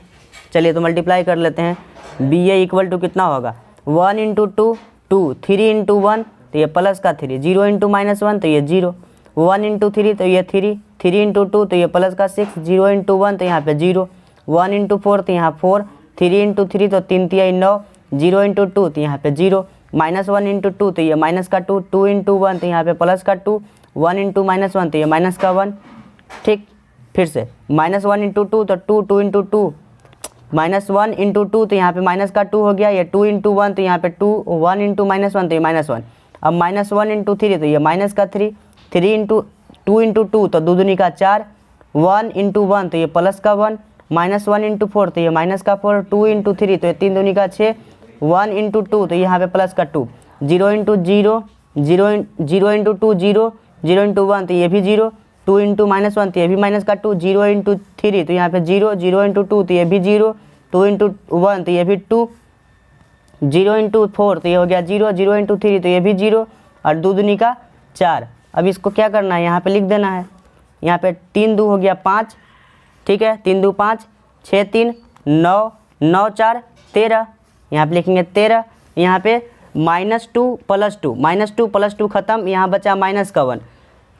S1: चलिए तो मल्टीप्लाई कर लेते हैं। बी ए इक्वल टू कितना होगा 1 इंटू 2 2, 3 इंटू 1 तो ये प्लस का 3, 0 इंटू -1 तो ये 0, 1 इंटू 3 तो ये 3, 3 इंटू 2 तो ये प्लस का 6, 0 इंटू 1 तो यहाँ पे 0, 1 इंटू 4 तो यहाँ 4, 3 इंटू 3 तो 3 3 9, 0 इंटू 2 तो यहाँ पे 0, -1 इंटू 2 तो ये माइनस का 2, 2 इंटू 1 तो यहाँ पे प्लस का 2, 1 इंटू -1 तो ये माइनस का 1। ठीक, फिर से -1 इंटू 2 तो 2, 2 इंटू 2, -1 इंटू 2 तो यहाँ पे माइनस का 2 हो गया, ये 2 इंटू 1 तो यहाँ पे 2, 1 इंटू -1 तो ये -1। अब -1 इंटू 3 तो ये माइनस का 3, 3 इंटू 2 इंटू 2 तो 2 दूनी का 4, 1 इंटू 1 तो ये प्लस का 1, -1 इंटू 4 तो ये माइनस का 4, 2 इंटू 3 तो ये 3 दूनी का 6, 1 इंटू 2 तो यहाँ पे प्लस का 2, 0 इंटू 0 0 इंटू 2 0, 0 इंटू 1 तो ये भी 0, 2 इंटू -1 तो ये भी माइनस का 2, 0 इंटू 3 तो यहाँ पे 0, 0 इंटू 2 तो ये भी 0, 2 इंटू 1 तो ये भी 2, 0 इंटू 4 तो ये हो गया 0, 0 इंटू 3 तो ये भी 0 और 2 दूनी का 4। अब इसको क्या करना है, यहाँ पे लिख देना है। यहाँ पे 3 2 हो गया 5, ठीक है, 3 2 5, 6 3 9, 9 4 13, यहाँ पे लिखेंगे 13। यहाँ पे -2 + 2 + 2 खत्म, यहाँ बचा माइनस का 1,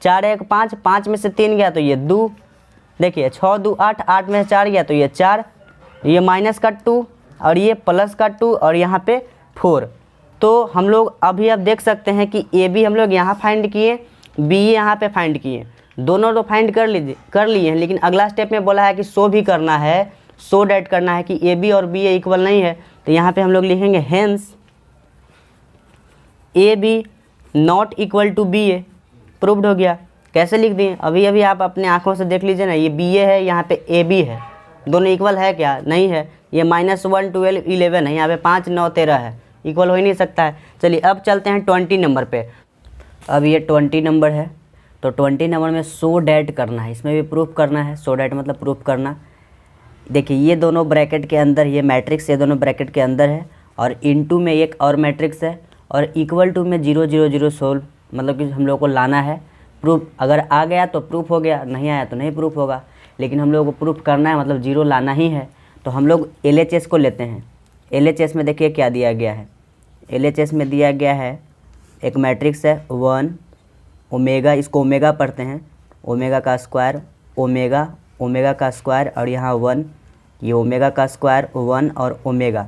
S1: 4 1 5, 5 में से 3 गया तो ये 2, देखिए 6 2 8, 8 में से 4 गया तो ये 4, ये माइनस का 2 और ये प्लस का 2 और यहाँ पे 4। तो हम लोग अभी अब देख सकते हैं कि ए बी हम लोग यहाँ फाइंड किए, बी यहाँ पे फाइंड किए, दोनों तो फाइंड कर लिए हैं, लेकिन अगला स्टेप में बोला है कि शो भी करना है, शो डैट करना है कि ए बी और बी ए इक्वल नहीं है। तो यहाँ पे हम लोग लिखेंगे hence a b not equal to b a, proved हो गया। कैसे लिख दिए, अभी अभी आप अपने आंखों से देख लीजिए ना, ये बी ए है, यहाँ पे ए बी है, दोनों इक्वल है क्या, नहीं है। ये -1 12 11 है, यहाँ पे 5 9 13 है, इक्वल हो ही नहीं सकता है। चलिए अब चलते हैं 20 नंबर पे। अब ये 20 नंबर है, तो 20 नंबर में शो डैट करना है, इसमें भी प्रूफ करना है। शो डैट मतलब प्रूफ करना। देखिए ये दोनों ब्रैकेट के अंदर, ये मैट्रिक्स ये दोनों ब्रैकेट के अंदर है, और इनटू में एक और मैट्रिक्स है, और इक्वल टू में 0 0 0 सोल्व, मतलब कि हम लोग को लाना है प्रूफ। अगर आ गया तो प्रूफ हो गया, नहीं आया तो नहीं प्रूफ होगा, लेकिन हम लोग को प्रूफ करना है, मतलब 0 लाना ही है। तो हम लोग LHS को लेते हैं। LHS में देखिए क्या दिया गया है, LHS में दिया गया है एक मैट्रिक्स है 1 ओमेगा, इसको ओमेगा पढ़ते हैं, ओमेगा का स्क्वायर, ओमेगा ओमेगा का स्क्वायर और यहाँ 1, ये ओमेगा का स्क्वायर 1 और ओमेगा।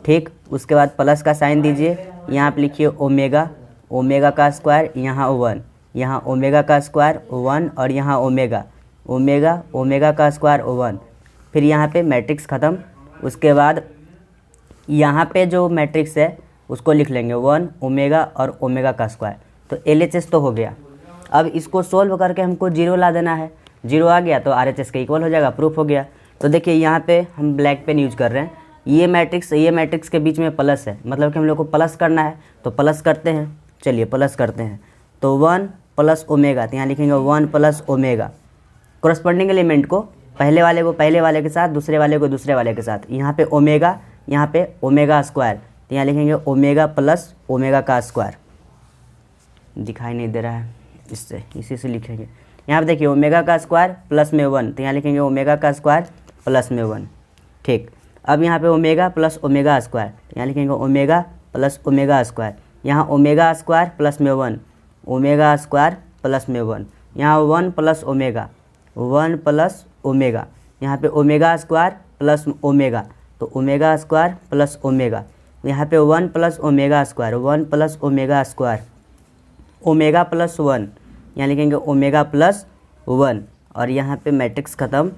S1: ठीक, उसके बाद प्लस का साइन दीजिए, यहाँ आप लिखिए ओमेगा ओमेगा का स्क्वायर, यहाँ 1, यहाँ ओमेगा का स्क्वायर 1 और यहाँ ओमेगा ओमेगा ओमेगा का स्क्वायर 1। फिर यहाँ पे मैट्रिक्स ख़त्म। उसके बाद यहाँ पे जो मैट्रिक्स है उसको लिख लेंगे 1 ओमेगा और ओमेगा का स्क्वायर। तो LHS तो हो गया। अब इसको सोल्व करके हमको 0 ला देना है, 0 आ गया तो RHS के इक्वल हो जाएगा, प्रूफ हो गया। तो देखिए यहाँ पे हम ब्लैक पेन यूज कर रहे हैं, ये मैट्रिक्स के बीच में प्लस है, मतलब कि हम लोग को प्लस करना है, तो प्लस करते हैं। चलिए प्लस करते हैं। तो 1 प्लस ओमेगा, तो यहाँ लिखेंगे 1 प्लस ओमेगा। कोरस्पॉन्डिंग एलिमेंट को पहले वाले को पहले वाले के साथ, दूसरे वाले को दूसरे वाले के साथ, यहाँ पे ओमेगा, यहाँ पे ओमेगा स्क्वायर, तो यहाँ लिखेंगे ओमेगा प्लस ओमेगा का स्क्वायर। दिखाई नहीं दे रहा है, इससे इसी से लिखेंगे। यहाँ पे देखिए ओमेगा का स्क्वायर प्लस में 1, तो यहाँ लिखेंगे ओमेगा का स्क्वायर प्लस में 1। ठीक, अब यहाँ पे ओमेगा प्लस ओमेगा स्क्वायर, यहाँ लिखेंगे ओमेगा प्लस ओमेगा स्क्वायर। यहाँ ओमेगा स्क्वायर प्लस में 1, ओमेगा स्क्वायर प्लस में 1। यहाँ 1 प्लस ओमेगा, 1 प्लस ओमेगा। यहाँ पे ओमेगा स्क्वायर प्लस ओमेगा, तो ओमेगा स्क्वायर प्लस ओमेगा। यहाँ पे 1 plus omega square, 1 plus omega square, omega plus 1, यहाँ लिखेंगे ओमेगा प्लस 1। और यहाँ पे मैट्रिक्स ख़त्म।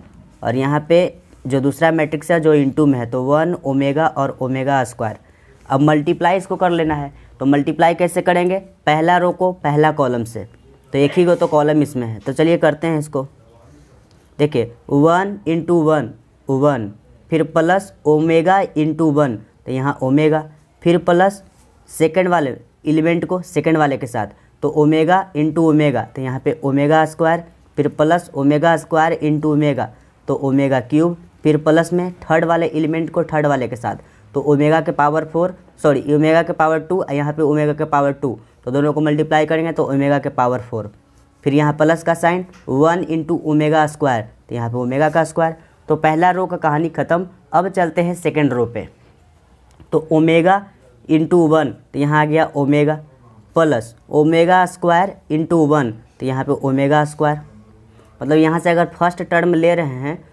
S1: और यहाँ पे जो दूसरा मैट्रिक्स है जो इनटू में है, तो 1 ओमेगा और ओमेगा स्क्वायर। अब मल्टीप्लाई इसको कर लेना है, तो मल्टीप्लाई कैसे करेंगे, पहला रो को पहला कॉलम से, तो एक ही को तो कॉलम इसमें है, तो चलिए करते हैं इसको। देखिए 1 इंटू 1 1, फिर प्लस ओमेगा इंटू 1, तो यहाँ ओमेगा, फिर प्लस सेकंड वाले एलिमेंट को सेकंड वाले के साथ, तो ओमेगा इंटू ओमेगा, तो यहाँ पे ओमेगा स्क्वायर, फिर plus omega square into omega, तो ओमेगा क्यूब, फिर प्लस में थर्ड वाले एलिमेंट को थर्ड वाले के साथ, तो ओमेगा के पावर 4, सॉरी ओमेगा के पावर 2, यहाँ पे ओमेगा के पावर 2, तो दोनों को मल्टीप्लाई करेंगे तो ओमेगा के पावर 4। फिर यहाँ प्लस का साइन 1 इंटू ओमेगा स्क्वायर, तो यहाँ पे ओमेगा का स्क्वायर। तो पहला रो का कहानी ख़त्म। अब चलते हैं सेकेंड रो पे, तो ओमेगा इंटू 1, तो यहाँ आ गया omega, plus omega square into 1, तो यहाँ पे ओमेगा स्क्वायर। मतलब यहाँ से अगर फर्स्ट टर्म ले रहे हैं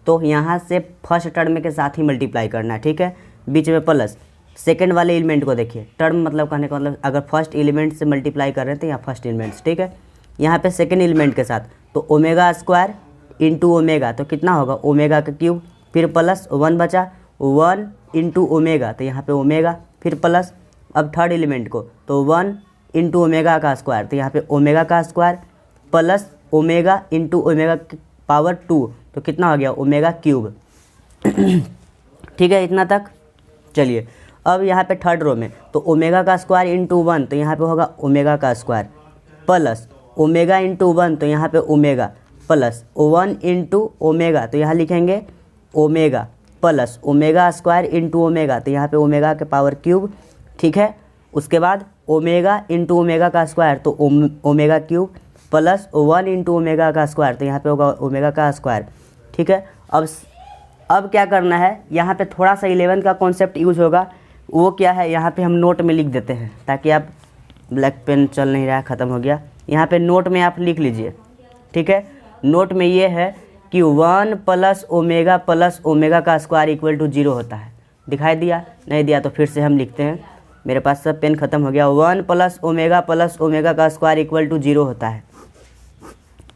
S1: तो यहाँ से फर्स्ट टर्म के साथ ही मल्टीप्लाई करना है, ठीक है। बीच में प्लस सेकंड वाले एलिमेंट को देखिए, टर्म मतलब कहने का मतलब अगर फर्स्ट एलिमेंट से मल्टीप्लाई कर रहे हैं तो यहाँ फर्स्ट एलिमेंट्स, ठीक है। यहाँ पे सेकंड एलिमेंट के साथ, तो ओमेगा स्क्वायर इंटू ओमेगा, तो कितना होगा ओमेगा का क्यूब, फिर प्लस 1 बचा, 1 इंटू ओमेगा, तो यहाँ पे ओमेगा, फिर प्लस अब थर्ड एलिमेंट को, तो 1 इंटू ओमेगा का स्क्वायर, तो यहाँ पे ओमेगा का square, plus omega into omega power 2, तो कितना हो गया ओमेगा क्यूब। ठीक है, इतना तक। चलिए अब यहाँ पे थर्ड रो में, तो ओमेगा का स्क्वायर इंटू 1, तो यहाँ पे होगा ओमेगा का स्क्वायर, प्लस ओमेगा इंटू 1, तो यहाँ पे ओमेगा, प्लस 1 इंटू ओमेगा, तो यहाँ लिखेंगे omega, plus omega square into omega, तो यहाँ पे ओमेगा के पावर क्यूब, ठीक है। उसके बाद ओमेगा इंटू ओमेगा का स्क्वायर, तो omega cube, plus 1 into omega का स्क्वायर, तो यहाँ पे होगा ओमेगा का स्क्वायर, ठीक है। अब क्या करना है, यहाँ पे थोड़ा सा 11 का कॉन्सेप्ट यूज होगा। वो क्या है, यहाँ पे हम नोट में लिख देते हैं ताकि आप, ब्लैक पेन चल नहीं रहा है, ख़त्म हो गया। यहाँ पे नोट में आप लिख लीजिए, ठीक है। नोट में ये है कि 1 प्लस ओमेगा का स्क्वायर इक्वल टू 0 होता है। दिखाई दिया, नहीं दिया तो फिर से हम लिखते हैं, मेरे पास सब पेन ख़त्म हो गया। 1 प्लस ओमेगा का स्क्वायर इक्वल टू 0 होता है।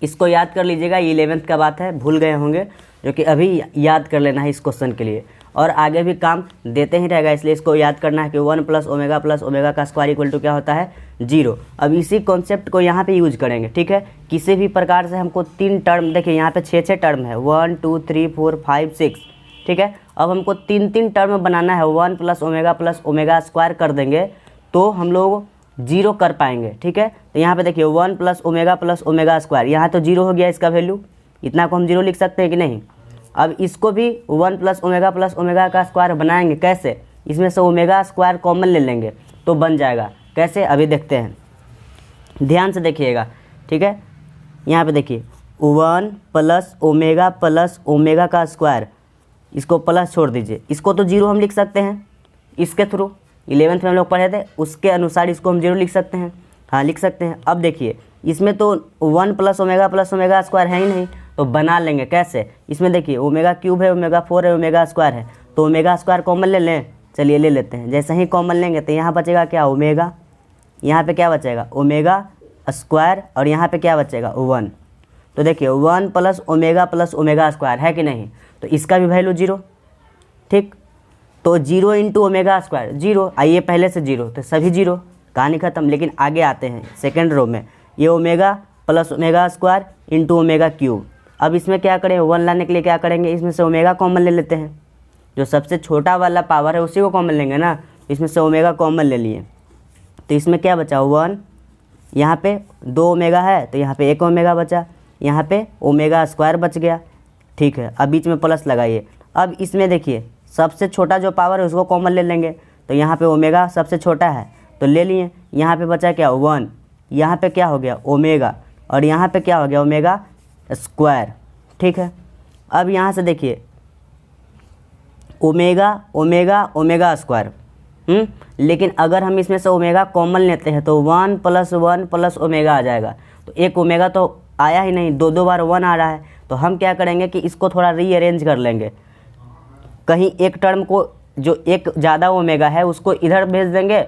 S1: इसको याद कर लीजिएगा, ये 11th का बात है, भूल गए होंगे, जो कि अभी याद कर लेना है इस क्वेश्चन के लिए, और आगे भी काम देते ही रहेगा, इसलिए इसको याद करना है कि 1 प्लस ओमेगा का स्क्वायर इक्वल टू क्या होता है 0। अब इसी कॉन्सेप्ट को यहाँ पे यूज करेंगे, ठीक है। किसी भी प्रकार से हमको 3 टर्म, देखिए यहाँ पे 6 टर्म है, 1 2 3 4 5 6, ठीक है। अब हमको 3 टर्म बनाना है, 1 प्लस ओमेगा स्क्वायर कर देंगे तो हम लोग 0 कर पाएंगे, ठीक है। तो यहाँ पे देखिए 1 प्लस ओमेगा स्क्वायर, यहाँ तो 0 हो गया इसका वैल्यू, इतना को हम 0 लिख सकते हैं कि नहीं। अब इसको भी 1 प्लस ओमेगा का स्क्वायर बनाएंगे, कैसे, इसमें से ओमेगा स्क्वायर कॉमन ले लेंगे तो बन जाएगा। कैसे, अभी देखते हैं, ध्यान से देखिएगा, ठीक है। यहाँ पे देखिए 1 प्लस ओमेगा का स्क्वायर, इसको प्लस छोड़ दीजिए, इसको तो 0 हम लिख सकते हैं इसके थ्रू, 11th में हम लोग पढ़े थे, उसके अनुसार इसको हम 0 लिख सकते हैं, हाँ लिख सकते हैं। अब देखिए इसमें तो 1 प्लस ओमेगा स्क्वायर है ही नहीं, तो बना लेंगे कैसे, इसमें देखिए ओमेगा क्यूब है, ओमेगा 4 है, ओमेगा स्क्वायर है, तो ओमेगा स्क्वायर कॉमन ले लें, चलिए ले लेते हैं। जैसे ही कॉमन लेंगे तो यहाँ बचेगा क्या ओमेगा, यहाँ पे क्या बचेगा ओमेगा स्क्वायर, और यहाँ पे क्या बचेगा 1। तो देखिए 1 प्लस ओमेगा स्क्वायर है कि नहीं, तो इसका भी वैल्यू 0, ठीक। तो 0 इंटू ओमेगा स्क्वायर 0, आइए पहले से 0, तो सभी 0, कहानी ख़त्म। लेकिन आगे आते हैं सेकेंड रो में, ये omega plus omega square into omega cube. अब इसमें क्या करें, 1 लाने के लिए क्या करेंगे, इसमें से ओमेगा कॉमन ले लेते हैं, जो सबसे छोटा वाला पावर है उसी को कॉमन लेंगे ना, इसमें से ओमेगा कॉमन ले लिए, तो इसमें क्या बचा 1 यहाँ पे 2 ओमेगा है तो यहाँ पे 1 ओमेगा बचा, यहाँ पे ओमेगा स्क्वायर बच गया। ठीक है, अब बीच में प्लस लगाइए। अब इसमें देखिए सबसे छोटा जो पावर है उसको कॉमन ले लेंगे, तो यहाँ पे ओमेगा सबसे छोटा है तो ले लिए। यहाँ पे बचा क्या 1, यहाँ पे क्या हो गया ओमेगा, और यहाँ पे क्या हो गया ओमेगा स्क्वायर। ठीक है, अब यहाँ से देखिए ओमेगा ओमेगा ओमेगा स्क्वायर, लेकिन अगर हम इसमें से ओमेगा कॉमन लेते हैं तो 1 + 1 + ओमेगा आ जाएगा। तो एक ओमेगा तो आया ही नहीं, दो बार 1 आ रहा है, तो हम क्या करेंगे कि इसको थोड़ा रीअरेंज कर लेंगे। कहीं एक टर्म को जो एक ज़्यादा ओमेगा है उसको इधर भेज देंगे,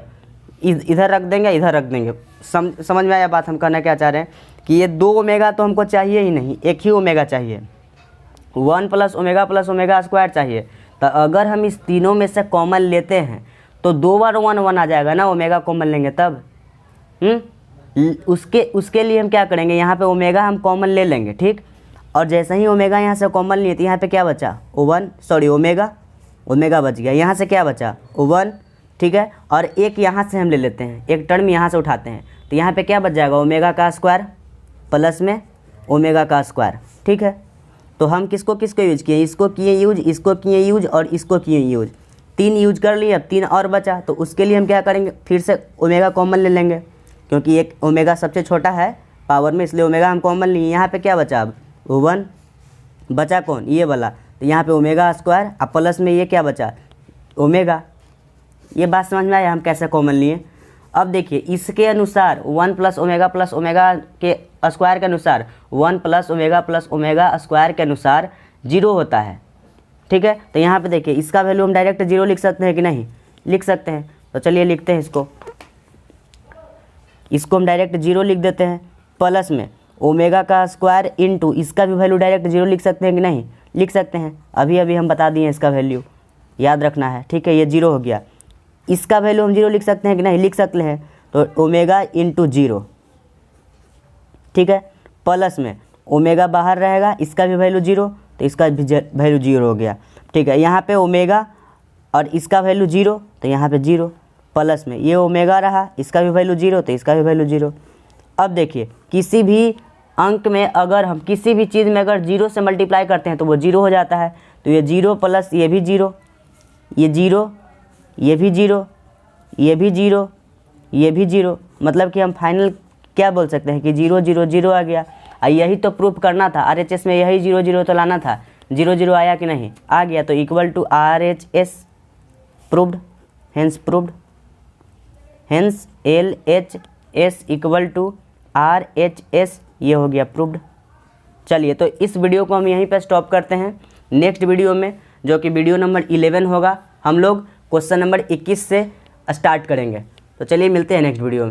S1: इधर रख देंगे, इधर रख देंगे। समझ में आया बात हम कहना क्या चाह रहे हैं कि ये 2 ओमेगा तो हमको चाहिए ही नहीं, एक ही ओमेगा चाहिए, 1 + ओमेगा + ओमेगा स्क्वायर चाहिए। तो अगर हम इस तीनों में से कॉमन लेते हैं तो 2 बार 1 1 आ जाएगा ना, ओमेगा कॉमन लेंगे तब। उसके लिए हम क्या करेंगे, यहाँ पे ओमेगा हम कॉमन ले लेंगे। ठीक, और जैसे ही ओमेगा यहाँ से कॉमन लिए तो यहाँ पे क्या बचा ओमेगा बच गया। यहाँ से क्या बचा 1। ठीक है, और एक यहाँ से हम ले लेते हैं, एक टर्म यहाँ से उठाते हैं, तो यहाँ पे क्या बच जाएगा ओमेगा का स्क्वायर प्लस में ओमेगा का स्क्वायर। ठीक है, तो हम किसको किसको यूज किए, इसको किए यूज, इसको किए यूज और इसको किए यूज, 3 यूज कर लिए। अब 3 और बचा, तो उसके लिए हम क्या करेंगे, फिर से ओमेगा कॉमन ले लेंगे, क्योंकि एक ओमेगा सबसे छोटा है पावर में, इसलिए ओमेगा हम कॉमन लिए। यहाँ पे क्या बचा अब 1 बचा, कौन ये वाला, तो यहाँ पे ओमेगा स्क्वायर, अब प्लस में ये क्या बचा ओमेगा। ये बात समझ में आया हम कैसे कॉमन लिए। अब देखिए इसके अनुसार 1 + ओमेगा + ओमेगा के स्क्वायर के अनुसार 1 + ओमेगा + ओमेगा स्क्वायर के अनुसार 0 होता है। ठीक है, तो यहाँ पे देखिए इसका वैल्यू हम डायरेक्ट 0 लिख सकते हैं कि नहीं, लिख सकते हैं। तो चलिए लिखते हैं इसको हम डायरेक्ट 0 लिख देते हैं, प्लस में ओमेगा का स्क्वायर इंटू इसका भी वैल्यू डायरेक्ट 0 लिख सकते हैं कि नहीं, लिख सकते हैं। अभी हम बता दिए इसका वैल्यू, याद रखना है। ठीक है, ये 0 हो गया। इसका वैल्यू हम 0 लिख सकते हैं कि नहीं, लिख सकते हैं। तो ओमेगा इंटू 0, ठीक है, प्लस में ओमेगा बाहर रहेगा, इसका भी वैल्यू 0, तो इसका भी वैल्यू 0 हो गया। ठीक है, यहाँ पे ओमेगा और इसका वैल्यू 0, तो यहाँ पे 0, प्लस में ये ओमेगा रहा, इसका भी वैल्यू 0, तो इसका भी वैल्यू 0। अब देखिए किसी भी अंक में अगर हम किसी भी चीज़ में अगर 0 से मल्टीप्लाई करते हैं तो वो 0 हो जाता है। तो ये 0 प्लस ये भी 0, ये 0, ये भी 0, ये भी 0, ये भी 0, मतलब कि हम फाइनल क्या बोल सकते हैं कि 0 0 0 आ गया। यही तो प्रूफ करना था, RHS में यही 0 0 तो लाना था। 0 0 आया कि नहीं, आ गया, तो equal to RHS proved, hence proved, hence LHS equal to RHS, ये हो गया प्रूव्ड। चलिए, तो इस वीडियो को हम यहीं पे स्टॉप करते हैं। नेक्स्ट वीडियो में जो कि वीडियो नंबर 11 होगा, हम लोग क्वेश्चन नंबर 21 से स्टार्ट करेंगे। तो चलिए मिलते हैं नेक्स्ट वीडियो में।